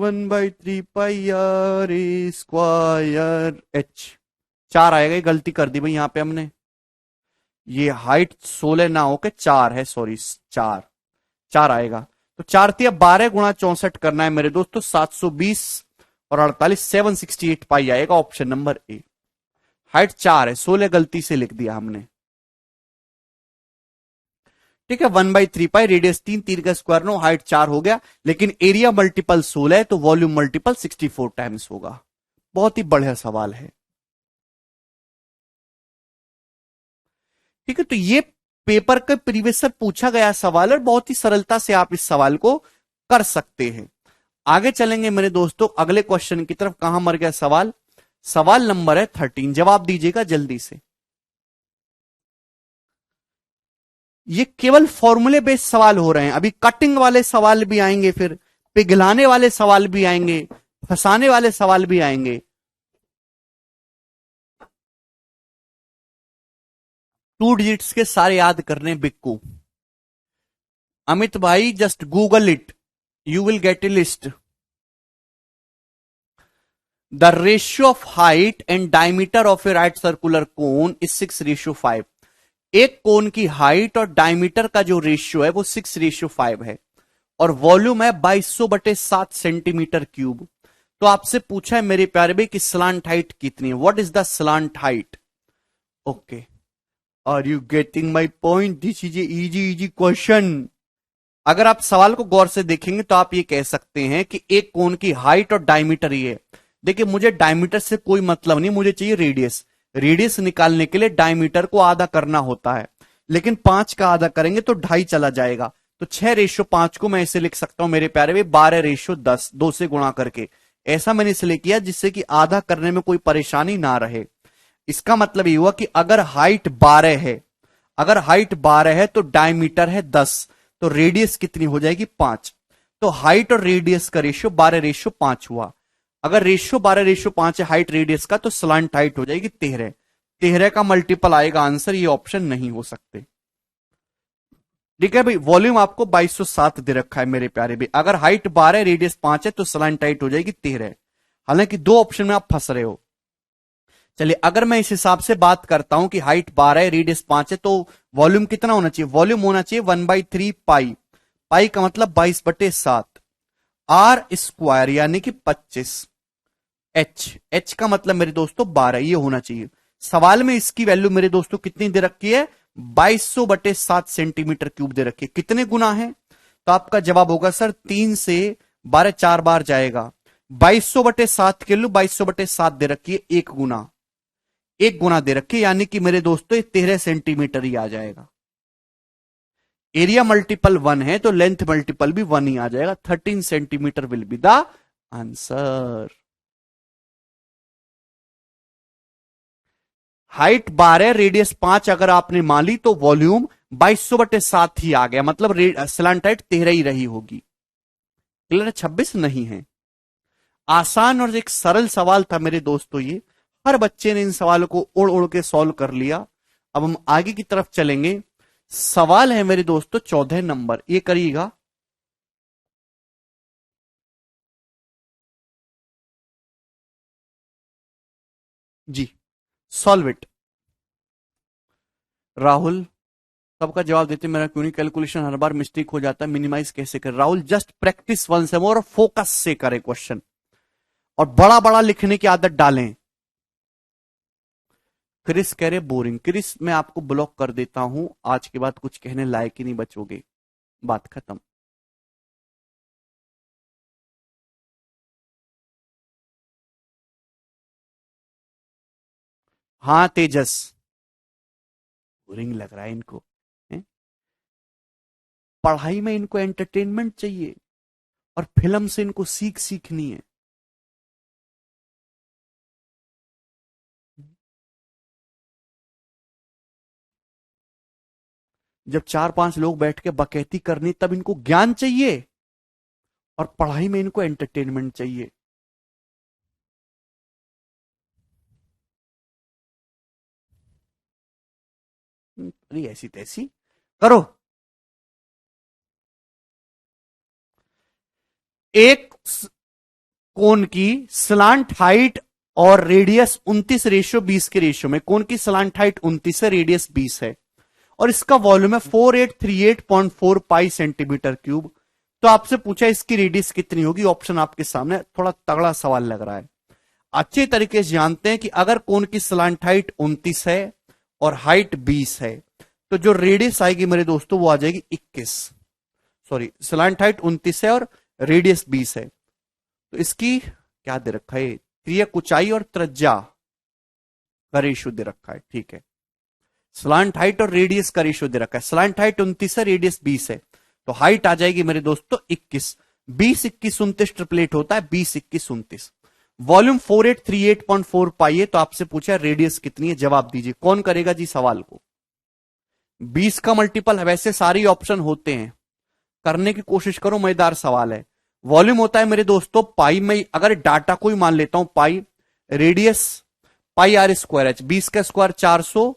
1/3 पाई आर स्क्वायर एच, 4 आएगा, ये गलती कर दी भाई यहां पे हमने, ये हाइट 16 ना होके 4 है, सॉरी 4 4 आएगा। तो 4 तिया 12 गुणा 64 करना है मेरे दोस्तों, 720 और 48, 768 पाई आएगा, ऑप्शन नंबर ए। हाइट 4 है, 16 गलती से लिख दिया हमने। ठीक है, 1/3 पाई, रेडियस 3, 3 का स्क्वायर 9, हाइट 4 हो गया, लेकिन एरिया मल्टीपल 16 है, तो वॉल्यूम मल्टीपल 64 टाइम्स होगा। बहुत ही बढ़िया सवाल है। ठीक है, तो ये पेपर के प्रीवियस से पूछा गया सवाल, और बहुत ही सरलता से आप इस सवाल को कर सकते हैं। आगे चलेंगे मेरे दोस्तों अगले क्वेश्चन की तरफ। कहां मर गया सवाल? सवाल नंबर है 13, जवाब दीजिएगा जल्दी से। ये केवल फॉर्मूले बेस्ड सवाल हो रहे हैं, अभी कटिंग वाले सवाल भी आएंगे, फिर पिघलाने वाले सवाल भी आएंगे, फंसाने वाले सवाल भी आएंगे। 2 डिजिट्स के सारे याद करने बिक्कू। अमित भाई just Google it, you will get A list. The ratio of height and diameter of a right circular cone is 6:5। एक कोन की हाइट और डायमीटर का जो रेशियो है वो 6:5 है, और वॉल्यूम है 2200/7 सेंटीमीटर क्यूब। तो आपसे पूछा है मेरे प्यारे भाई कि स्लांट हाइट कितनी है, what is the slant height? Okay, are you getting my point? This is easy easy question. अगर आप सवाल को गौर से देखेंगे तो आप ये कह सकते हैं कि एक कोन की हाइट और डायमीटर ही है। देखिए, मुझे डायमीटर से कोई मतलब नहीं, मुझे चाहिए रेडियस। रेडियस निकालने के लिए डायमीटर को आधा करना होता है, लेकिन 5 का आधा करेंगे तो 2.5 चला जाएगा। तो 6:5 को मैं ऐसे लिख सकता हूं मेरे प्यारे भाई 12:10, 2 से गुणा करके। ऐसा मैंने इसलिए किया जिससे कि आधा करने में कोई परेशानी ना रहे। इसका मतलब ये हुआ कि अगर हाइट 12 है, अगर हाइट 12 है तो डायमीटर है 10, तो रेडियस कितनी हो जाएगी 5। तो हाइट और रेडियस का रेशियो 12:5 हुआ। अगर रेशियो 12:5 है हाइट रेडियस का, तो स्लांट हाइट हो जाएगी 13। 13 का मल्टीपल आएगा आंसर, ये ऑप्शन नहीं हो सकते। ठीक है भाई, वॉल्यूम आपको 2207 दे रखा है मेरे प्यारे भाई। अगर हाइट 12 रेडियस 5 है तो स्लांट हाइट हो जाएगी 13। हालांकि 2 ऑप्शन में आप फंस रहे हो। चलिए, अगर मैं इस हिसाब से बात करता हूं कि हाइट 12 है रेडियस 5 है, तो वॉल्यूम कितना होना चाहिए? वॉल्यूम होना चाहिए 1/3 पाई, पाई का मतलब 22/7, आर स्क्वायर यानी कि 25, एच का मतलब मेरे दोस्तों 12, ये होना चाहिए। सवाल में इसकी वैल्यू मेरे दोस्तों कितनी दे रखी है? 2200/7 सेंटीमीटर क्यूब दे रखी है। कितने गुना है? तो आपका जवाब होगा सर 3 से 12 4 बार जाएगा। 2200/7 के लिए 2200/7 दे रखी है, 1 गुना दे रखी है, यानी कि मेरे दोस्तों 13 सेंटीमीटर ही आ जाएगा। एरिया मल्टीपल 1 है तो लेंथ मल्टीपल भी 1 ही आ जाएगा। 13 centimetre will be the answer. Height 12, radius 5 अगर आपने मान ली तो वॉल्यूम 2200/7 ही आ गया, मतलब स्लैंट हाइट 13 ही रही होगी। क्लियर है? 26 नहीं है। आसान और एक सरल सवाल था मेरे दोस्तों ये। हर बच्चे ने इन सवालों को उड़ उड़ के सॉल्व कर लिया। अब हम आगे की तरफ चलेंगे। सवाल है मेरे दोस्तों 14 नंबर, ये करिएगा। जी, सॉल्व इट। राहुल सबका जवाब देते मेरा क्यों नहीं, कैलकुलेशन हर बार मिस्टेक हो जाता है, मिनिमाइज कैसे कर। Rahul just practice once more और फोकस से करे क्वेश्चन, और बड़ा बड़ा लिखने की आदत डालें। क्रिस कह रहे बोरिंग। क्रिस मैं आपको ब्लॉक कर देता हूं, आज के बाद कुछ कहने लायक ही नहीं बचोगे, बात खत्म। हाँ तेजस, बोरिंग लग रहा है इनको, है? पढ़ाई में इनको एंटरटेनमेंट चाहिए और फिल्म से इनको सीखनी है। जब 4-5 लोग बैठ के बकैती करनी तब इनको ज्ञान चाहिए, और पढ़ाई में इनको एंटरटेनमेंट चाहिए। अरे ऐसी तैसी करो। एक कोण की स्लांट हाइट और रेडियस 29:20 के रेशियो में, कोण की स्लांट हाइट 29 है, रेडियस 20 है, और इसका वॉल्यूम है 4838.4 पाई सेंटीमीटर क्यूब। तो आपसे पूछा इसकी रेडियस कितनी होगी। ऑप्शन आपके सामने, थोड़ा तगड़ा सवाल लग रहा है। अच्छे तरीके से जानते हैं कि अगर कोण की स्लांट हाइट 29 है और हाइट 20 है, तो जो रेडियस आएगी मेरे दोस्तों वो आ जाएगी 21। सॉरी, स्लांट हाइट 29 है और रेडियस 20 है, तो इसकी क्या दे रखा है, क्रियक ऊंचाई और त्रिज्या का रेशियो दे रखा है। ठीक है, स्लांट हाइट और रेडियस का रेशियो दे रखा है। स्लांट हाइट 29 है, रेडियस 20 है, तो हाइट आ जाएगी मेरे दोस्तों 21। 20 21 29 ट्रिपलेट होता है, 20 21 29। वॉल्यूम 4838.4 पाई है, तो आपसे पूछा रेडियस कितनी है, जवाब दीजिए। कौन करेगा जी सवाल को। 20 का मल्टीपल है, वैसे सारी ऑप्शन होते हैं, करने की कोशिश करो, मजेदार सवाल है। वॉल्यूम होता है मेरे दोस्तों पाई में, अगर डाटा को ही मान लेता हूं pi, radius pi are square H, 20 का स्क्वायर 400,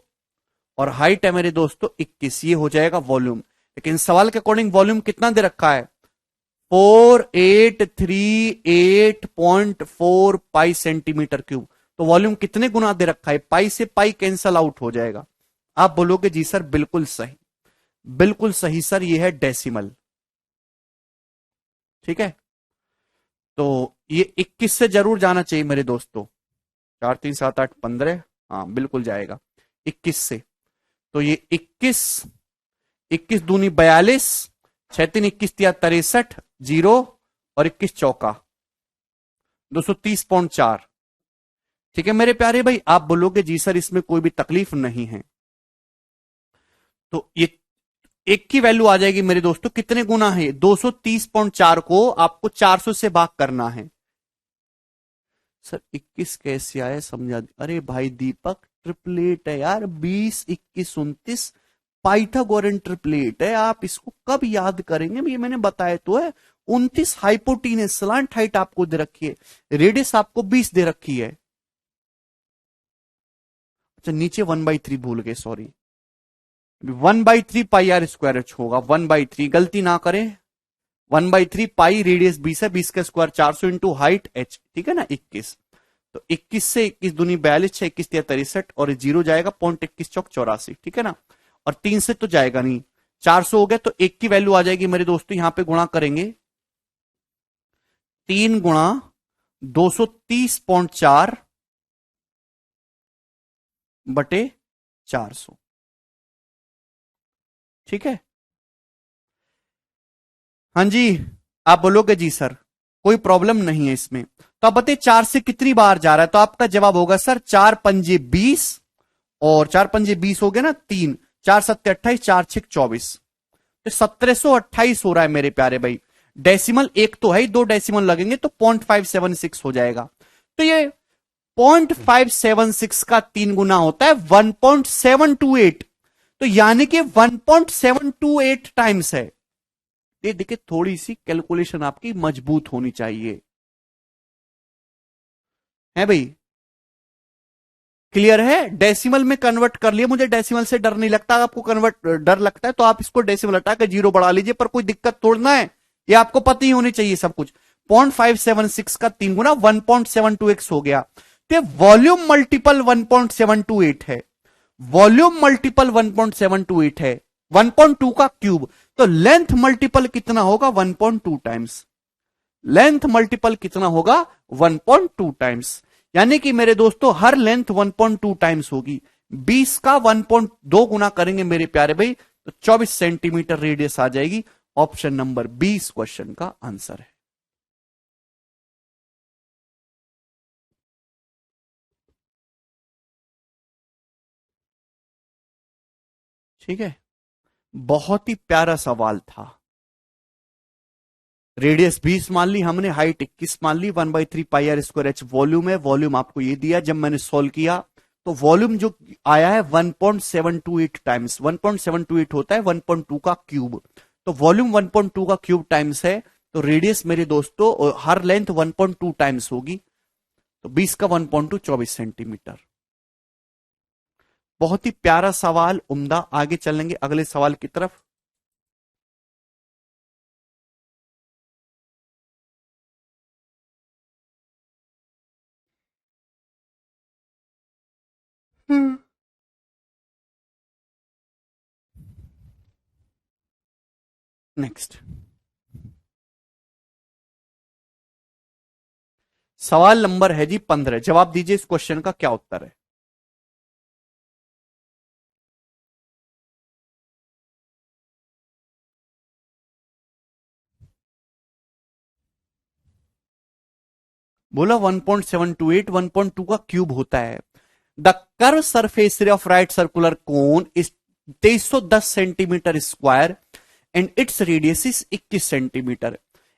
और हाइट है मेरे दोस्तों 21, ये हो जाएगा वॉल्यूम। लेकिन सवाल के अकॉर्डिंग वॉल्यूम कितना दे रखा है, 4838.4 पाई सेंटीमीटर क्यूब। तो वॉल्यूम कितने गुना दे रखा है, पाई से पाई कैंसल आउट हो जाएगा। आप बोलोगे जी सर बिल्कुल सही, बिल्कुल सही सर, ये है डेसिमल। ठीक है, तो ये 21 से जरूर जाना चाहिए मेरे दोस्तों। 4 3 7 8 15, हाँ बिल्कुल जाएगा 21 से। तो ये 21, 21 दूनी 42, 6 3 21 तिया 63, 0 और 21 चौका 230.4। ठीक है मेरे प्यारे भाई, आप बोलोगे जी सर इसमें कोई भी तकलीफ नहीं है। तो ये एक की वैल्यू आ जाएगी मेरे दोस्तों, कितने गुना है, 230.4 को आपको 400 से भाग करना है। सर 21 कैसे आया समझा, अरे भाई दीपक ट्रिपलेट है यार, 20 21 29 पाइथागोरन ट्रिपलेट है, आप इसको कब याद करेंगे, ये मैंने बताया तो है। 29 हाइपोटीनस स्लांट हाइट आपको दे रखी है, रेडियस आपको 20 दे रखी है। अच्छा नीचे 1/3 भूल गए, sorry, 1/3 pi are square h होगा, 1/3, गलती ना करें, 1/3 पाई, रेडियस 20 है, 20 का स्क्वायर 400 इंटू हाइट एच, ठीक है ना 21। तो 21 से 21 दूनी 42, 6 21 63, और 0 जाएगा, 0.21 चौक 84, ठीक है ना। और 3 से तो जाएगा नहीं, 400 हो गया, तो 1 की वैल्यू आ जाएगी मेरे दोस्तों, यहां पे गुणा करेंगे, 3 गुणा 230.4 बटे 400। ठीक है, हाँ जी, आप बोलोगे जी सर कोई प्रॉब्लम नहीं है इसमें। तो आप बताइए 4 से कितनी बार जा रहा है, तो आपका जवाब होगा सर 4 पंजे 20, और 4 पंजे 20 हो गया ना, 3 4 7 28, 4 6 24, तो 1728 हो रहा है मेरे प्यारे भाई। डेसिमल एक तो है, दो डेसिमल लगेंगे तो 0.576 हो जाएगा। तो ये 0.576 का 3 गुना होता है 1.728। तो यानी कि 1.728 टाइम्स है। ये देखिए, थोड़ी सी कैलकुलेशन आपकी मजबूत होनी चाहिए, है भाई। क्लियर है? डेसिमल में कन्वर्ट कर लिया, मुझे डेसिमल से डर नहीं लगता। आपको कन्वर्ट डर लगता है तो आप इसको डेसिमल हटा के जीरो बढ़ा लीजिए, पर कोई दिक्कत तोड़ना है, ये आपको पता ही होनी चाहिए सब कुछ। 0.576 का 3 गुना 1.728 हो गया। तो वॉल्यूम मल्टीपल 1.728 है, वॉल्यूम मल्टीपल 1.728 है, 1.2 का क्यूब। तो लेंथ मल्टीपल कितना होगा? 1.2 टाइम्स। लेंथ मल्टीपल कितना होगा? 1.2 टाइम्स। यानी कि मेरे दोस्तों हर लेंथ 1.2 टाइम्स होगी। 20 का 1.2 गुना करेंगे मेरे प्यारे भाई, तो 24 सेंटीमीटर रेडियस आ जाएगी। ऑप्शन नंबर 20 क्वेश्चन का आंसर है। ठीक है, बहुत ही प्यारा सवाल था। रेडियस 20 मान ली हमने, हाइट 21 मान ली, 1/3πr²h वॉल्यूम है। वॉल्यूम आपको ये दिया, जब मैंने सोल्व किया तो वॉल्यूम जो आया है 1.728 टाइम्स। 1.728 होता है 1.2 का क्यूब, तो वॉल्यूम 1.2 का क्यूब टाइम्स है। तो रेडियस मेरे दोस्तों हर लेंथ 1.2 टाइम्स होगी, तो 20 का 1.2 24 सेंटीमीटर। बहुत ही प्यारा सवाल, उम्दा। आगे चलेंगे अगले सवाल की तरफ। नेक्स्ट सवाल नंबर है जी 15। जवाब दीजिए, इस क्वेश्चन का क्या उत्तर है? बोला 1.728, 1.2 का क्यूब होता है। The curve surface area of right circular cone is 2310 centimetre square and its radius is 21 centimetre.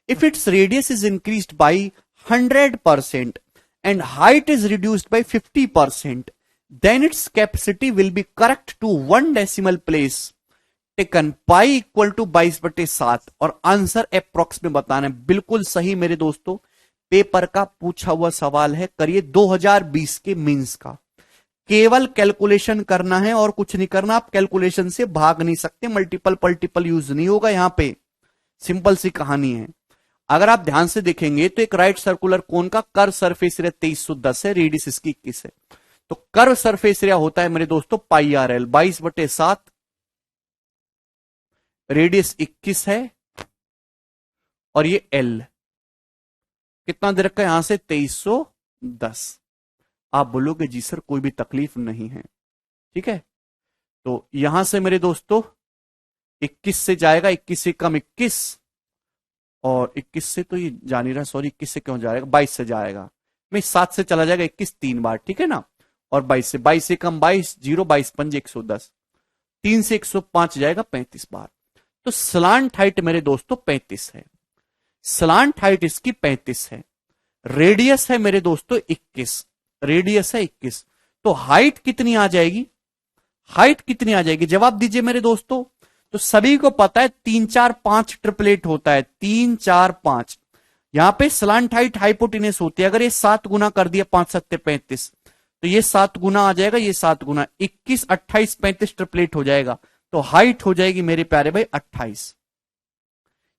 If its radius is increased by 100% and height is reduced by 50%, then its capacity will be correct to 1 decimal place taken pi equal to 22/7। और answer approx में बताना है। बिल्कुल सही मेरे दोस्तों, paper का पूछा हुआ सवाल है। करिए 2020 के मींस का, केवल कैलकुलेशन करना है और कुछ नहीं करना। आप कैलकुलेशन से भाग नहीं सकते, मल्टीपल पल्टीपल यूज नहीं होगा यहां पे। सिंपल सी कहानी है। अगर आप ध्यान से देखेंगे तो एक राइट सर्कुलर कोन का कर्व सरफेस एरिया 2310 है, रेडियस इसकी 21 है। तो कर्व सरफेस एरिया होता है मेरे दोस्तों πRL 22/7, रेडियस 21 है, और ये L कितना दे रखा है यहां से? 2310। आप बोलोगे जी सर कोई भी तकलीफ नहीं है, ठीक है। तो यहां से मेरे दोस्तों 21 से जाएगा, 21 से कम 21, और 21 से तो ये जा नहीं रहा, सॉरी 21 से क्यों जाएगा, 22 से जाएगा। मैं 7 से चला जाएगा 21 3 बार, ठीक है ना। और 22 से कम 22, 0 22 5 110, 3 से 105 जाएगा 35 बार। तो स्लांट हाइट मेरे दोस्तों 35 है, स्लांट हाइट इसकी 35 है। रेडियस है मेरे दोस्तों 21, रेडियस है 21। तो हाइट कितनी आ जाएगी? हाइट कितनी आ जाएगी? जवाब दीजिए मेरे दोस्तों। तो सभी को पता है 3 4 5 ट्रिपलेट होता है, 3 4 5। यहां पे स्लांट हाइट हाइपोटिनस होती है। अगर ये 7 गुना कर दिया 5 7 35, तो ये 7 गुना आ जाएगा, ये 7 गुना 21 28 35 ट्रिपलेट हो जाएगा। तो हाइट हो जाएगी मेरे प्यारे भाई 28।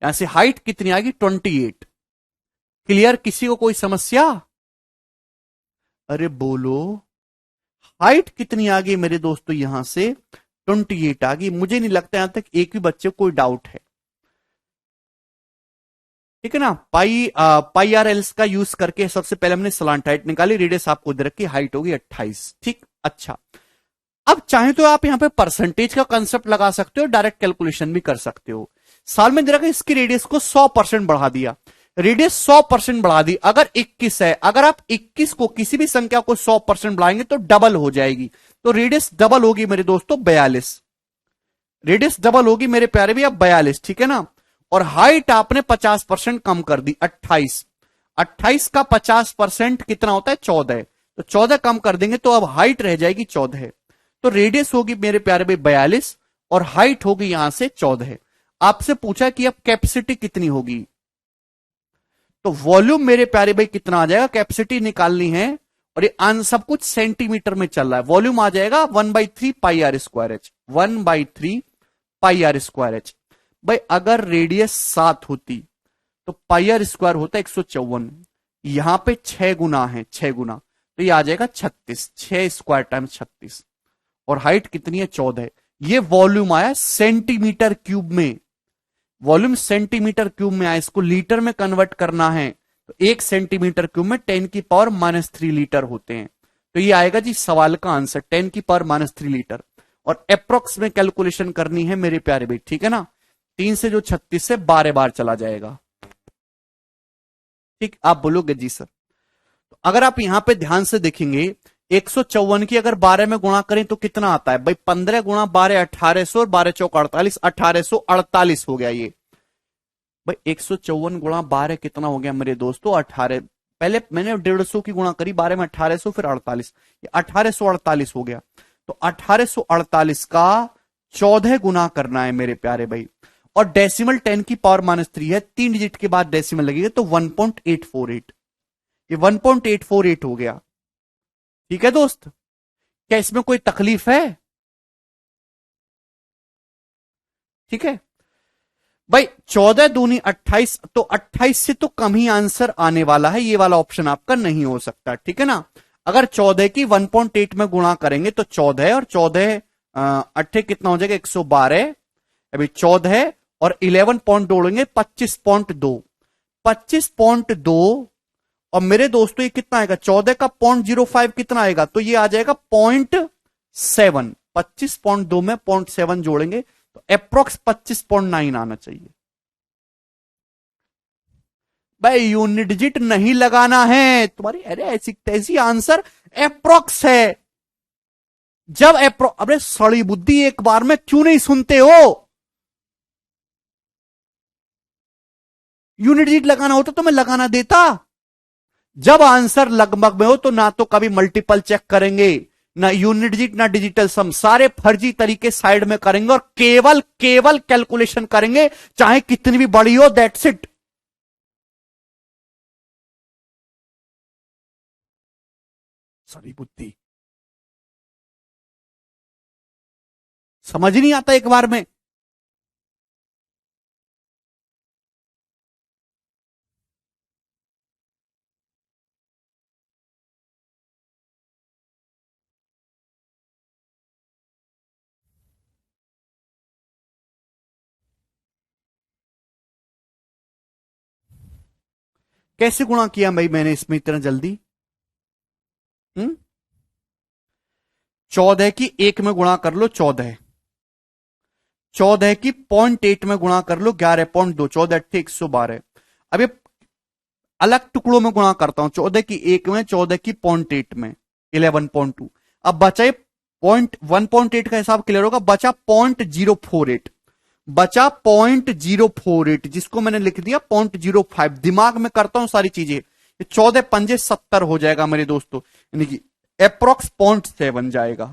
यहां से हाइट कितनी आएगी? 28। क्लियर? किसी को कोई समस्या? अरे बोलो, हाइट कितनी आ गई मेरे दोस्तों? यहां से 28 आ गई। मुझे नहीं लगता यहां तक एक भी बच्चे को कोई डाउट है, ठीक है ना। πRL का यूज करके सबसे पहले हमने स्लांट हाइट निकाली, रेडियस आपको दे रखी, हाइट होगी 28, ठीक। अच्छा, अब चाहे तो आप यहां पे परसेंटेज का कंसेप्ट लगा सकते हो, डायरेक्ट कैलकुलेशन भी कर सकते हो। साल में दे रखा इसकी रेडियस को 100% बढ़ा दिया, रेडियस 100% बढ़ा दी। अगर 21 है, अगर आप 21 को किसी भी संख्या को 100% बढ़ाएंगे तो डबल हो जाएगी, तो रेडियस डबल होगी मेरे दोस्तों 42। रेडियस डबल होगी मेरे प्यारे भी, अब 42, ठीक है ना। और हाइट आपने 50% कम कर दी, 28। 28 का 50% कितना होता है, 14। तो 14 कम कर देंगे तो अब हाइट रह जाएगी 14। तो रेडियस होगी मेरे प्यारे भाई 42 और हाइट होगी यहां से 14। आपसे पूछा कि अब कैपेसिटी कितनी होगी, तो वॉल्यूम मेरे प्यारे भाई कितना आ जाएगा, कैपेसिटी निकालनी है। और ये सब कुछ सेंटीमीटर में चल रहा है। वॉल्यूम आ जाएगा 1/3 pi are square H, 1/3 pi are square H. भाई अगर रेडियस 7 होती तो पाई आर स्क्वायर होता 154, यहां पे 6 गुना है, 6 गुना, तो ये आ जाएगा 36, 6 स्क्वायर टाइम्स 36। और हाइट कितनी है, 14। ये वॉल्यूम आया सेंटीमीटर क्यूब में, वॉल्यूम सेंटीमीटर क्यूब में आया, इसको लीटर में कन्वर्ट करना है तो 1 सेंटीमीटर क्यूब में 10 की पावर -3 लीटर होते हैं। तो ये आएगा जी सवाल का आंसर, 10 की पावर -3 लीटर। और अप्रोक्स में कैलकुलेशन करनी है मेरे प्यारे भाई, ठीक है ना। 3 से जो 36 से 12 बार चला जाएगा। ठीक, आप बोलोगे जी सर। तो अगर आप यहां पे ध्यान से देखेंगे, 154 की अगर 12 में गुणा करें तो कितना आता है भाई, 15 गुणा 12 1800 और 12 चौक 48, 1848 हो गया ये। भाई 154 गुणा 12 कितना हो गया मेरे दोस्तों, 18। पहले मैंने 150 की गुणा करी 12 में, 1800 फिर 48, ये 1848 हो गया। तो 1848 का 14 गुना करना है मेरे प्यारे भाई। और डेसिमल 10 की पावर -3 है, 3 डिजिट के बाद डेसिमल लगेगा तो 1.848, ये 1.848 हो गया। ठीक है दोस्त, क्या इसमें कोई तकलीफ है? ठीक है भाई, 14 दूनी 28, तो 28 से तो कम ही आंसर आने वाला है, ये वाला ऑप्शन आपका नहीं हो सकता, ठीक है ना। अगर 14 की 1.8 में गुणा करेंगे तो 14 और 14 अट्ठे कितना हो जाएगा, 112। अभी 14 और 11 पॉइंट जोड़ेंगे 25.2, 25.2। और मेरे दोस्तों ये कितना आएगा, 14 का 0.05 कितना आएगा, तो ये आ जाएगा 0.7। 25.2 में 0.7 जोड़ेंगे तो अप्रोक्स 25.9 आना चाहिए। भाई यूनिट डिजिट नहीं लगाना है तुम्हारी, अरे ऐसी तैसी आंसर अप्रोक्स है। जब अरे सड़ी बुद्धि, एक बार में क्यों नहीं सुनते हो? यूनिट डिजिट लगाना होता तो मैं लगाना देता। जब आंसर लगभग में हो तो ना तो कभी मल्टीपल चेक करेंगे, ना यूनिट डिजिट ना डिजिटल सम, सारे फर्जी तरीके साइड में करेंगे और केवल केवल कैलकुलेशन करेंगे, चाहे कितनी भी बड़ी हो, दैट्स इट। सड़ी बुद्धि, समझ नहीं आता एक बार में। कैसे गुणा किया भाई मैंने इसमें इतना जल्दी? 14 की 1 में गुणा कर लो 14, 14 की 0.8 में गुणा कर लो 11.2, 14 अट्ठे 112। अब ये अलग टुकड़ों में गुणा करता हूं, 14 की 1 में, 14 की 0.8 में 11.2। अब बचा 1.8 का हिसाब क्लियर होगा, बचा 0.048, बचा 0.048, जिसको मैंने लिख दिया 0.05। दिमाग में करता हूं सारी चीजें, 14 पंजे 70 हो जाएगा मेरे दोस्तों, यानी कि अप्रोक्स 0.7 जाएगा।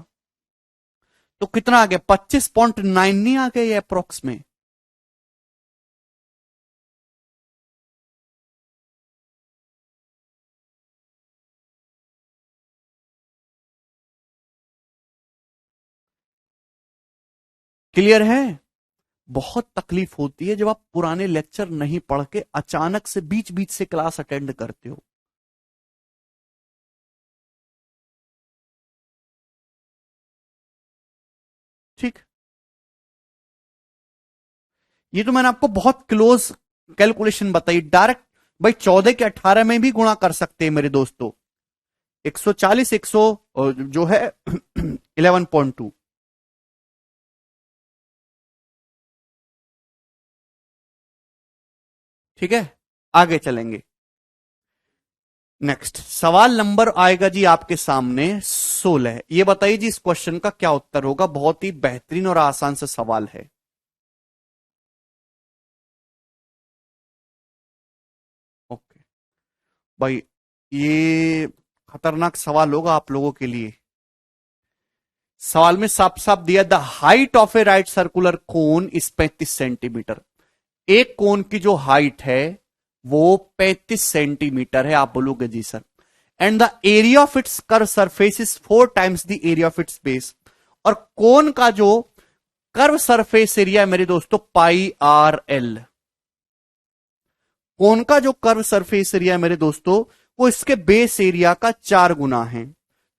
तो कितना आ गया, 25.9 नहीं आ गया ये अप्रोक्स में? क्लियर है? बहुत तकलीफ होती है जब आप पुराने लेक्चर नहीं पढ़ के अचानक से बीच बीच से क्लास अटेंड करते हो। ठीक, ये तो मैंने आपको बहुत क्लोज कैलकुलेशन बताई, डायरेक्ट। भाई 14 के 18 में भी गुणा कर सकते हैं मेरे दोस्तों, 140 100 जो है 11.2। ठीक है, आगे चलेंगे। नेक्स्ट सवाल नंबर आएगा जी आपके सामने 16। ये बताइए जी इस क्वेश्चन का क्या उत्तर होगा। बहुत ही बेहतरीन और आसान सा सवाल है। ओके भाई, ये खतरनाक सवाल होगा आप लोगों के लिए। सवाल में साफ साफ दिया, the height of a right circular cone is 35 centimetre. एक कोन की जो हाइट है वो 35 सेंटीमीटर है। आप बोलोगे जी sir. And the area of its curve surface is 4 times the area of its base. और कोन का जो कर्व सरफेस एरिया है मेरे दोस्तों पाई आर एल। कोन का जो कर्व सरफेस एरिया है मेरे दोस्तों वो इसके बेस एरिया का 4 गुना है।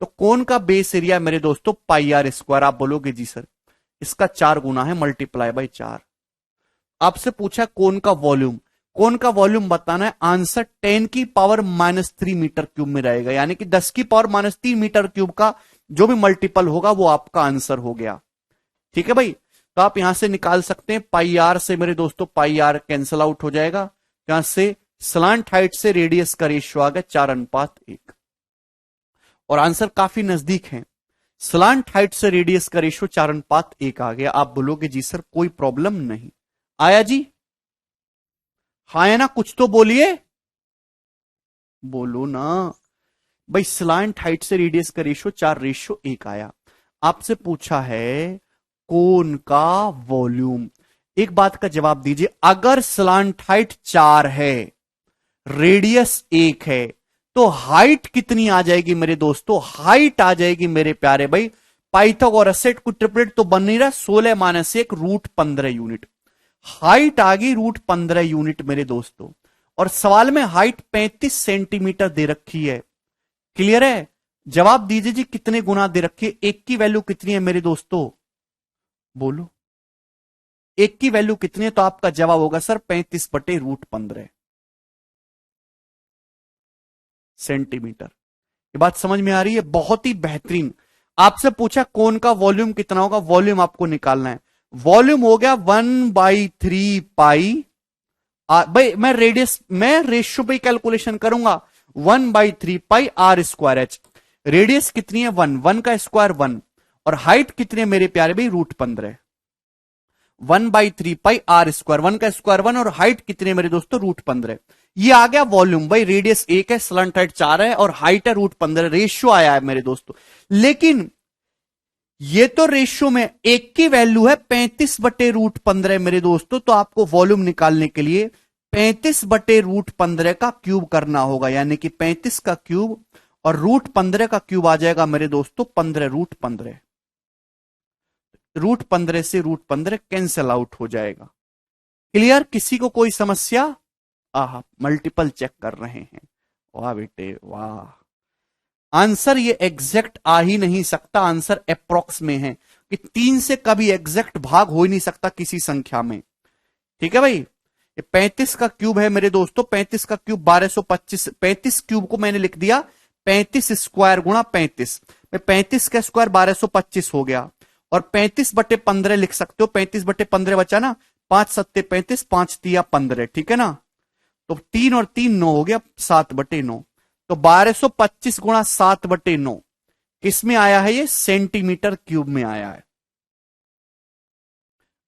तो कोन का बेस एरिया मेरे दोस्तों पाई आर स्क्वायर। आप बोलोगे जी सर इसका 4 गुना है, मल्टीप्लाई बाई 4। आपसे पूछा कोन का वॉल्यूम। कोन का वॉल्यूम बताना है। आंसर 10 की पावर -3 मीटर क्यूब में रहेगा, यानी कि 10 की पावर -3 मीटर क्यूब का जो भी मल्टीपल होगा वो आपका आंसर हो गया। ठीक है भाई, तो आप यहां से निकाल सकते हैं पाई आर से मेरे दोस्तों पाई आर कैंसल आउट हो जाएगा। यहां से स्लांट हाइट से रेडियस का रेशियो आ गया 4:1। और आंसर काफी नजदीक है। स्लांट हाइट से रेडियस का रेशियो 4:1 आ गया। आप बोलोगे जी सर कोई प्रॉब्लम नहीं। आया जी? हाँ है ना, कुछ तो बोलिए, बोलो ना भाई। स्लांट हाइट से रेडियस का रेशियो 4:1 आया। आपसे पूछा है कोन का वॉल्यूम। एक बात का जवाब दीजिए, अगर स्लांट हाइट 4 है, रेडियस 1 है, तो हाइट कितनी आ जाएगी मेरे दोस्तों? हाइट आ जाएगी मेरे प्यारे भाई, पाइथागोरस से ट्रिपलेट तो बन नहीं रहा, 16 - 1 √15 यूनिट। हाइट आ गई √15 यूनिट मेरे दोस्तों। और सवाल में हाइट 35 सेंटीमीटर दे रखी है। क्लियर है? जवाब दीजिए जी कितने गुना दे रखी है? एक की वैल्यू कितनी है मेरे दोस्तों? बोलो, एक की वैल्यू कितनी है? तो आपका जवाब होगा सर 35/√15 सेंटीमीटर। ये बात समझ में आ रही है? बहुत ही बेहतरीन। आपसे पूछा कोन का वॉल्यूम कितना होगा, वॉल्यूम आपको निकालना है। वॉल्यूम हो गया 1/3 पाई। भाई मैं रेशियो पे कैलकुलेशन करूंगा। 1/3 pi are square H. Radius कितनी है? 1 का स्क्वायर 1। और हाइट कितनी है मेरे प्यारे भाई? √15। 1/3 पाई आर स्क्वायर, 1 का स्क्वायर 1 और हाइट कितनी है मेरे दोस्तों? √15। ये आ गया वॉल्यूम। भाई रेडियस 1 है, स्लंट हाइट 4 है और हाइट है √15। रेशियो आया है मेरे दोस्तों। लेकिन ये तो रेशियो में एक की वैल्यू है 35/√15 मेरे दोस्तों। तो आपको वॉल्यूम निकालने के लिए 35/√15 का क्यूब करना होगा, यानी कि 35 का क्यूब और √15 का क्यूब आ जाएगा मेरे दोस्तों 15 √15। √15 से √15 कैंसल आउट हो जाएगा। क्लियर? किसी को कोई समस्या? आह, मल्टीपल चेक कर रहे हैं। वाह बेटे वाह। आंसर ये एग्जैक्ट आ ही नहीं सकता, आंसर अप्रोक्स में है कि 3 से कभी एग्जैक्ट भाग हो ही नहीं सकता किसी संख्या में। ठीक है भाई, ये 35 का क्यूब है मेरे दोस्तों। 35 का क्यूब 1225। 35 क्यूब को मैंने लिख दिया 35 स्क्वायर गुणा 35। 35 का स्क्वायर 1225 हो गया। और 35/15 लिख सकते हो। 35/15 बचा ना, 5 7 35, 5 तिया 15। ठीक है ना? तो 3 और 3 9 हो गया, 7/9। तो 1225 गुणा 7/9 किसमें आया है? ये सेंटीमीटर क्यूब में आया है।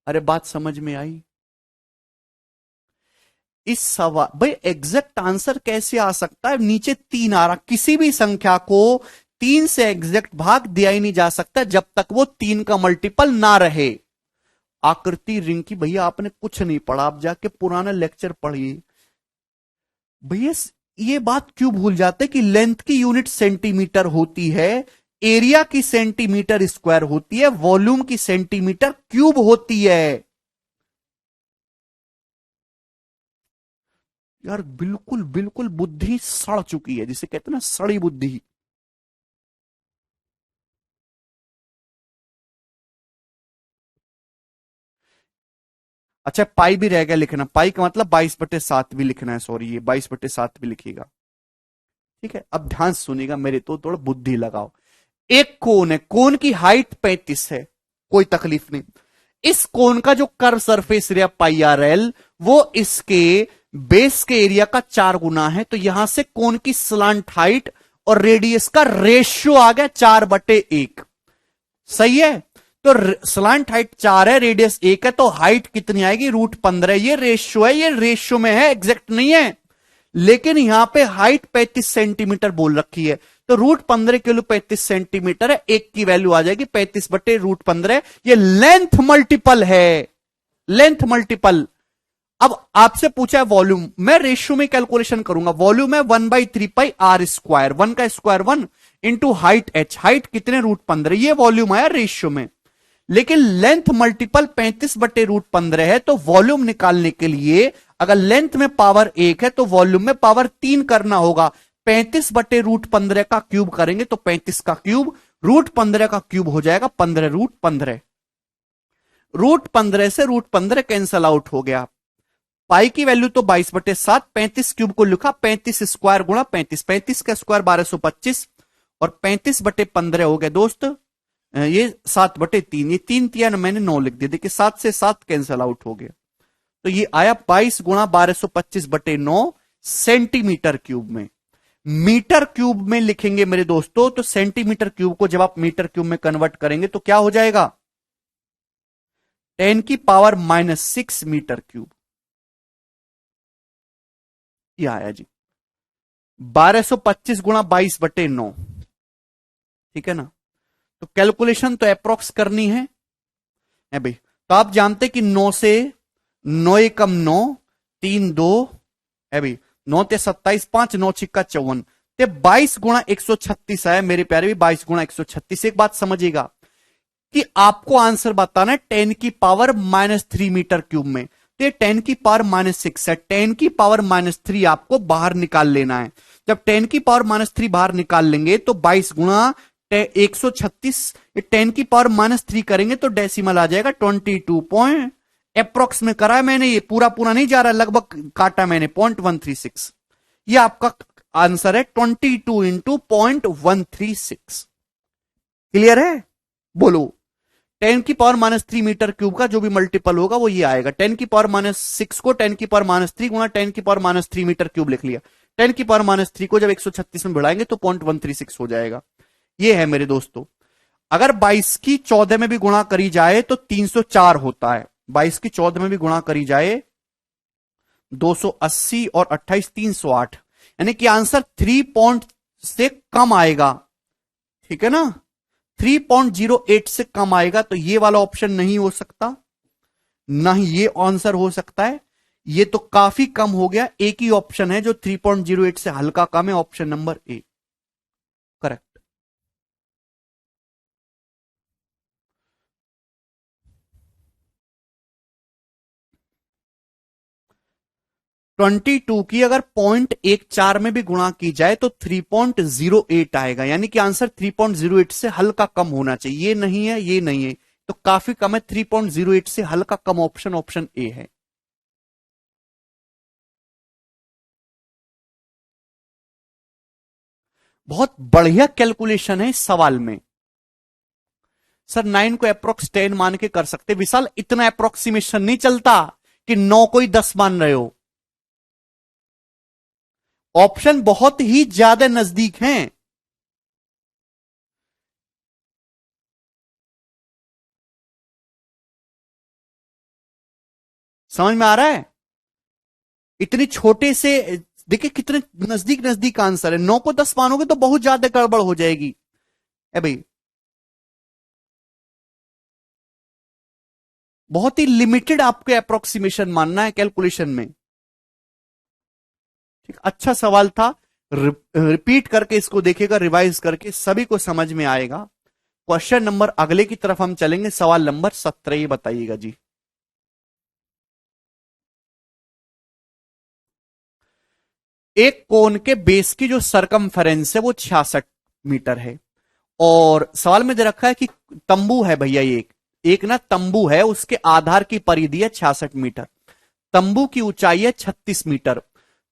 अरे बात समझ में आई? इस सवाल भाई एग्जैक्ट आंसर कैसे आ सकता है? नीचे 3 आ रहा। किसी भी संख्या को 3 से एग्जैक्ट भाग दिया ही नहीं जा सकता जब तक वो 3 का मल्टीपल ना रहे। आकृति रिंग की भैया आपने कुछ नहीं पढ़ा, आप जाके पुराना लेक्चर पढ़िए भैया। ये बात क्यों भूल जाते कि लेंथ की यूनिट सेंटीमीटर होती है, एरिया की सेंटीमीटर स्क्वायर होती है, वॉल्यूम की सेंटीमीटर क्यूब होती है। यार बिल्कुल बिल्कुल बुद्धि सड़ चुकी है, जिसे कहते हैं ना सड़ी बुद्धि। अच्छा पाई भी रह गया लिखना। पाई का मतलब 22/7 भी लिखना है। सॉरी, ये 22/7 भी लिखिएगा। ठीक है, अब ध्यान सुनिएगा मेरे, तो थोड़ा बुद्धि लगाओ। एक कोन है, कोन की हाइट 35 है, कोई तकलीफ नहीं। इस कोन का जो curve surface area pi R L वो इसके बेस के एरिया का 4 गुना है, तो यहां से कोन की स्लांट हाइट और रेडियस का रेशियो आ गया 4/1। सही है। तो स्लांट हाइट 4 है, रेडियस 1 है, तो हाइट कितनी आएगी? √15। ये रेशियो है, ये रेशियो में है, एग्जैक्ट नहीं है। लेकिन यहां पे हाइट 35 सेंटीमीटर बोल रखी है, तो √15 किलो 35 सेंटीमीटर है, एक की वैल्यू आ जाएगी 35/√15। ये लेंथ मल्टीपल है, लेंथ मल्टीपल। अब आपसे पूछा है वॉल्यूम, मैं रेशियो में कैलकुलेशन करूंगा। वॉल्यूम है 1/3πr², 1 का square 1 into height h, height कितने? √15, ये वॉल्यूम आया रेशियो में। लेकिन लेंथ मल्टीपल 35/√15 है, तो वॉल्यूम निकालने के लिए अगर लेंथ में पावर 1 है तो वॉल्यूम में पावर 3 करना होगा। 35/√15 का क्यूब करेंगे तो 35 का क्यूब, √15 का क्यूब हो जाएगा 15√15। √15 से √15 कैंसल आउट हो गया। पाई की वैल्यू तो 22/7, 35 क्यूब को लिखा 35 स्क्वायर गुणा 35, 35 का स्क्वायर 1225 और 35/15 हो गया दोस्त ये 7/3। ये 3 तिया मैंने 9 लिख दिया। देखिए 7 से 7 कैंसल आउट हो गया, तो ये आया 22 गुणा 1225/9 सेंटीमीटर क्यूब में। मीटर क्यूब में लिखेंगे मेरे दोस्तों, तो सेंटीमीटर क्यूब को जब आप मीटर क्यूब में कन्वर्ट करेंगे तो क्या हो जाएगा? 10⁻⁻6 मीटर क्यूब। ये आया जी 1225 गुणा 22/9। ठीक है ना। तो कैलकुलेशन तो अप्रोक्स करनी है भाई। तो आप जानते कि 9 से 9 एकम 9, 3 2 है भाई, 9 ते 27, 5 9 छिक्का 54, ते 22 गुणा 136 आया मेरे प्यारे भी, 22 गुणा 136। एक बात समझिएगा कि आपको आंसर बताना है 10⁻³ मीटर क्यूब में, तो ये 10⁻⁻6 है। 10⁻³ आपको बाहर निकाल लेना है। जब 10⁻³ बाहर निकाल लेंगे तो 22 गुणा 136, 10⁻³ करेंगे तो डेसिमल आ जाएगा 22 पॉइंट। अप्रोक्स में करा है मैंने, ये पूरा पूरा नहीं जा रहा, लगभग काटा मैंने 0.136। ये आपका आंसर है 22 इंटू 0.136। क्लियर है? बोलो। 10⁻³ मीटर क्यूब का जो भी मल्टीपल होगा वो ये आएगा। 10⁻6 को 10⁻³ गुणा 10⁻³ मीटर क्यूब लिख लिया। 10⁻³ को जब 136 में बढ़ाएंगे तो 0.136 हो जाएगा। ये है मेरे दोस्तों। अगर 22 की 14 में भी गुणा करी जाए तो 304 होता है। 22 की 14 में भी गुणा करी जाए 280 और 28 308, यानी कि आंसर 3 पॉइंट से कम आएगा। ठीक है ना, 3.08 से कम आएगा, तो ये वाला ऑप्शन नहीं हो सकता, ना ही ये आंसर हो सकता है। ये तो काफी कम हो गया। एक ही ऑप्शन है जो 3.08 से हल्का कम है, option number A correct. Twenty two की अगर 0.14 में भी गुणा की जाए तो 3.08 आएगा, यानी कि आंसर 3.08 से हल्का कम होना चाहिए। ये नहीं है, ये नहीं है, तो काफी कम है। 3.08 से हल्का कम ऑप्शन ऑप्शन ए है। बहुत बढ़िया कैलकुलेशन है इस सवाल में। सर 9 को अप्रोक्स 10 मान के कर सकते। विशाल इतना अप्रोक्सीमेशन नहीं चलता कि 9 को ही 10 मान रहे हो। ऑप्शन बहुत ही ज्यादा नजदीक हैं। समझ में आ रहा है? इतनी छोटे से देखिए कितने नजदीक नजदीक आंसर है। 9 को 10 मानोगे तो बहुत ज्यादा गड़बड़ हो जाएगी। ए भाई बहुत ही लिमिटेड आपके अप्रोक्सीमेशन मानना है कैलकुलेशन में। ठीक, अच्छा सवाल था। रिपीट करके इसको देखेगा, रिवाइज करके सभी को समझ में आएगा। क्वेश्चन नंबर अगले की तरफ हम चलेंगे। सवाल नंबर 17 ये बताइएगा जी। एक कोन के बेस की जो सरकमफेरेंस है वो 66 मीटर है, और सवाल में दे रखा है कि तंबू है भैया, एक ना तंबू है, उसके आधार की परिधि है 66 मीटर, तंबू की ऊंचाई है 36 मीटर।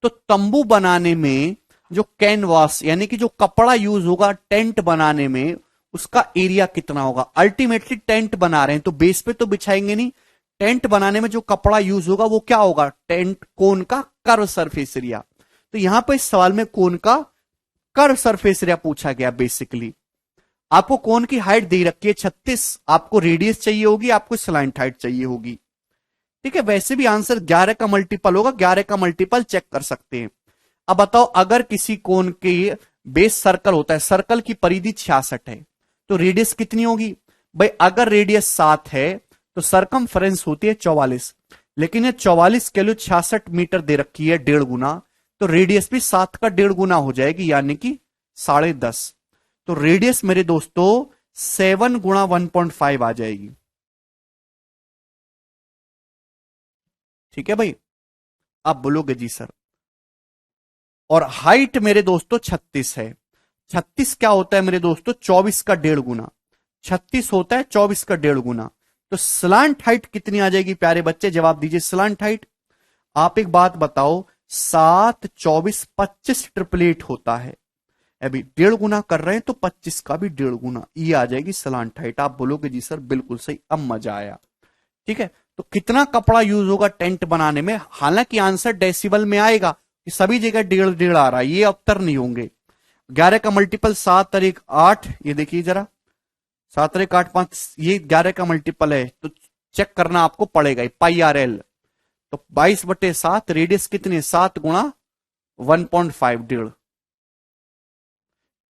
तो तंबू बनाने में जो कैनवास यानी कि जो कपड़ा यूज होगा टेंट बनाने में, उसका एरिया कितना होगा? अल्टीमेटली टेंट बना रहे हैं तो बेस पे तो बिछाएंगे नहीं। टेंट बनाने में जो कपड़ा यूज होगा वो क्या होगा? टेंट कोन का कर्व सरफेस एरिया। तो यहां पर इस सवाल में कोन का कर्व सरफेस एरिया पूछा गया। बेसिकली आपको कोन की हाइट दे रखी है 36, आपको रेडियस चाहिए होगी, आपको स्लैंट हाइट चाहिए होगी। ठीक है, वैसे भी आंसर 11 का मल्टीपल होगा, 11 का मल्टीपल चेक कर सकते हैं। अब बताओ, अगर किसी कोन के बेस सर्कल होता है, सर्कल की परिधि 66 है, तो रेडियस कितनी होगी भाई? अगर रेडियस 7 है तो सरकमफ्रेंस होती है 44, लेकिन ये 44 के लिए 66 मीटर दे रखी है 1.5 गुना, तो रेडियस भी 7 का 1.5 गुना हो जाएगी, यानी कि 10.5। तो रेडियस मेरे दोस्तों 7 गुणा 1.5 आ जाएगी। ठीक है भाई, आप बोलोगे जी सर। और हाइट मेरे दोस्तों 36 है। 36 क्या होता है मेरे दोस्तों? 24 का 1.5 गुना। 36 होता है 24 का 1.5 गुना। तो स्लांट हाइट कितनी आ जाएगी प्यारे बच्चे? जवाब दीजिए स्लांट हाइट। आप एक बात बताओ, 7, 24, 25 ट्रिपलेट होता है, अभी 1.5 गुना कर रहे हैं तो 25 का भी 1.5 गुना, ये आ जाएगी स्लांट हाइट। आप बोलोगे जी सर बिल्कुल सही, अब मजा आया। ठीक है, तो कितना कपड़ा यूज होगा टेंट बनाने में? हालांकि आंसर डेसिबल में आएगा कि सभी जगह 1.5 आ रहा है, ये उत्तर नहीं होंगे। 11 का मल्टीपल 7 और 1 8, ये देखिए जरा, 7 और 1 8 5, ये 11 का मल्टीपल है, तो चेक करना आपको पड़ेगा पाई आर एल। तो 22/7, रेडियस कितनी है? 7 गुणा 1.5 1.5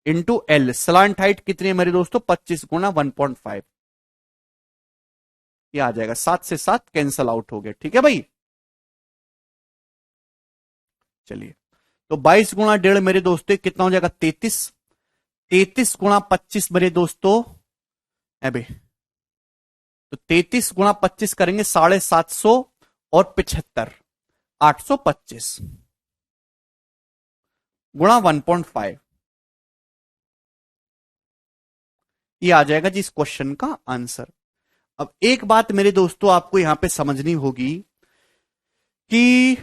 इंटू एल। स्लांट हाइट कितनी है मेरे दोस्तों? 25 गुणा 1.5, ये आ जाएगा। 7 से 7 कैंसल आउट हो गया। ठीक है भाई, चलिए, तो 22 गुणा 1.5 मेरे दोस्तों कितना हो जाएगा? 33। 33 गुणा 25 मेरे दोस्तों, अबे तो 33 गुणा 25 करेंगे 750 और 75, 825 गुणा 1.5, ये आ जाएगा जी इस क्वेश्चन का आंसर। अब एक बात मेरे दोस्तों आपको यहां पे समझनी होगी कि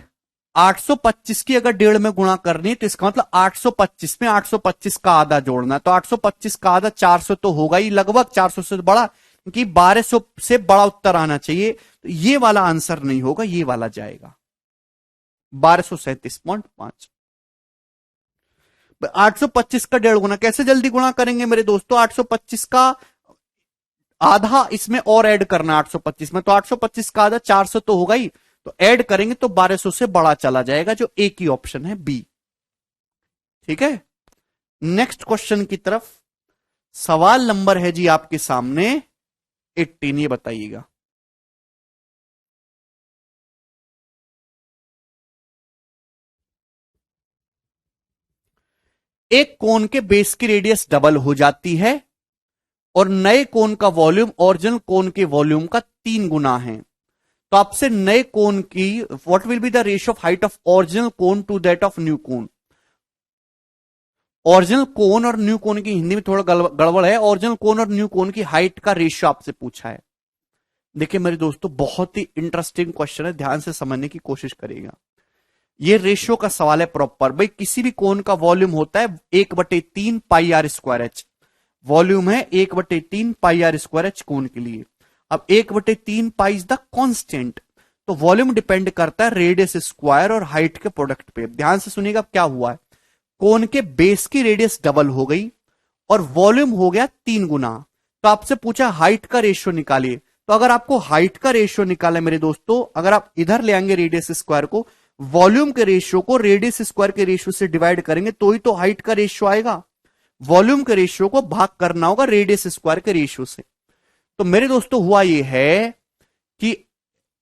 825 की अगर 1.5 में गुणा करनी है तो इसका मतलब 825 में 825 का आधा जोड़ना है। तो 825 का आधा 400 तो होगा ही, लगभग 400 से बड़ा, क्योंकि 1200 से बड़ा उत्तर आना चाहिए। तो ये वाला आंसर नहीं होगा, ये वाला जाएगा 1237.5। 825 का 1.5 गुना कैसे जल्दी गुणा करेंगे मेरे दोस्तों? 825 का आधा इसमें और ऐड करना 825 में, तो 825 का आधा 400 तो होगा ही, तो ऐड करेंगे तो 1200 से बड़ा चला जाएगा, जो एक ही ऑप्शन है बी। ठीक है, नेक्स्ट क्वेश्चन की तरफ। सवाल नंबर है जी आपके सामने 18, ये बताइएगा। एक कोन के बेस की रेडियस डबल हो जाती है और नए कोन का वॉल्यूम ओरिजिनल कोन के वॉल्यूम का 3 गुना है, तो आपसे नए कोन की what will be the ratio of height of original cone to that of new cone. Original cone और न्यू कोन की हिंदी में थोड़ा गड़बड़ है। ओरिजिनल कोन और न्यू कोन की हाइट का रेशियो आपसे पूछा है। देखिए मेरे दोस्तों, बहुत ही इंटरेस्टिंग क्वेश्चन है, ध्यान से समझने की कोशिश करिएगा। ये रेशियो का सवाल है प्रॉपर। भाई किसी भी कोन का वॉल्यूम होता है 1/3 pi are square H, volume है 1/3 पाई आर स्क्वायर एच कोन के लिए। अब 1/3 पाई इज द कांस्टेंट, तो वॉल्यूम डिपेंड करता है रेडियस स्क्वायर और हाइट के प्रोडक्ट पे। ध्यान से सुनिएगा क्या हुआ है, कोन के बेस की रेडियस डबल हो गई और वॉल्यूम हो गया 3 गुना। तो आपसे पूछा हाइट का रेशियो निकालिए, तो अगर आपको हाइट का रेशियो निकाले मेरे दोस्तों, अगर आप इधर ले आएंगे रेडियस स्क्वायर को, वॉल्यूम के रेशियो को रेडियस स्क्वायर के रेशियो से डिवाइड करेंगे तो ही तो हाइट का रेशियो आएगा। वॉल्यूम के रेशियो को भाग करना होगा रेडियस स्क्वायर के रेशियो से। तो मेरे दोस्तों हुआ यह है कि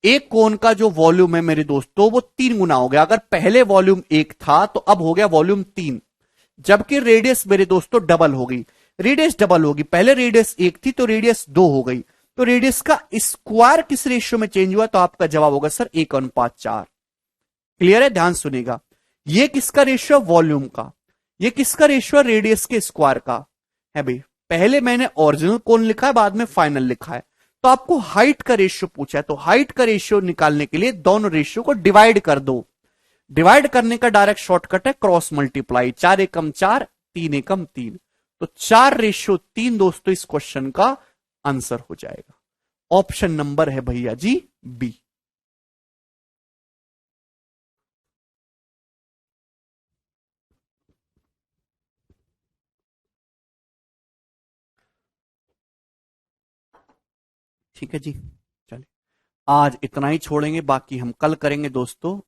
एक कोन का जो वॉल्यूम है मेरे दोस्तों वो 3 गुना हो गया। अगर पहले वॉल्यूम 1 था तो अब हो गया वॉल्यूम 3, जबकि रेडियस मेरे दोस्तों डबल हो गई। रेडियस डबल होगी, पहले रेडियस 1 थी तो रेडियस 2 हो गई, तो रेडियस का स्क्वायर किस रेशियो में चेंज हुआ? तो आपका जवाब होगा सर 1:4। क्लियर है? ध्यान सुनिएगा, ये किसका रेशियो? वॉल्यूम का। ये किसका रेशियो? रेडियस के स्क्वायर का है। भाई पहले मैंने ओरिजिनल कोन लिखा है, बाद में फाइनल लिखा है, तो आपको हाइट का रेशियो पूछा है, तो हाइट का रेशियो निकालने के लिए दोनों रेशियो को डिवाइड कर दो। डिवाइड करने का डायरेक्ट शॉर्टकट है क्रॉस मल्टीप्लाई, 4 एकम 4, 3 एकम 3, तो 4:3 दोस्तों इस क्वेश्चन का आंसर हो जाएगा। ऑप्शन नंबर है भैया जी बी। ठीक है जी। चलिए आज इतना ही छोड़ेंगे, बाकी हम कल करेंगे दोस्तों।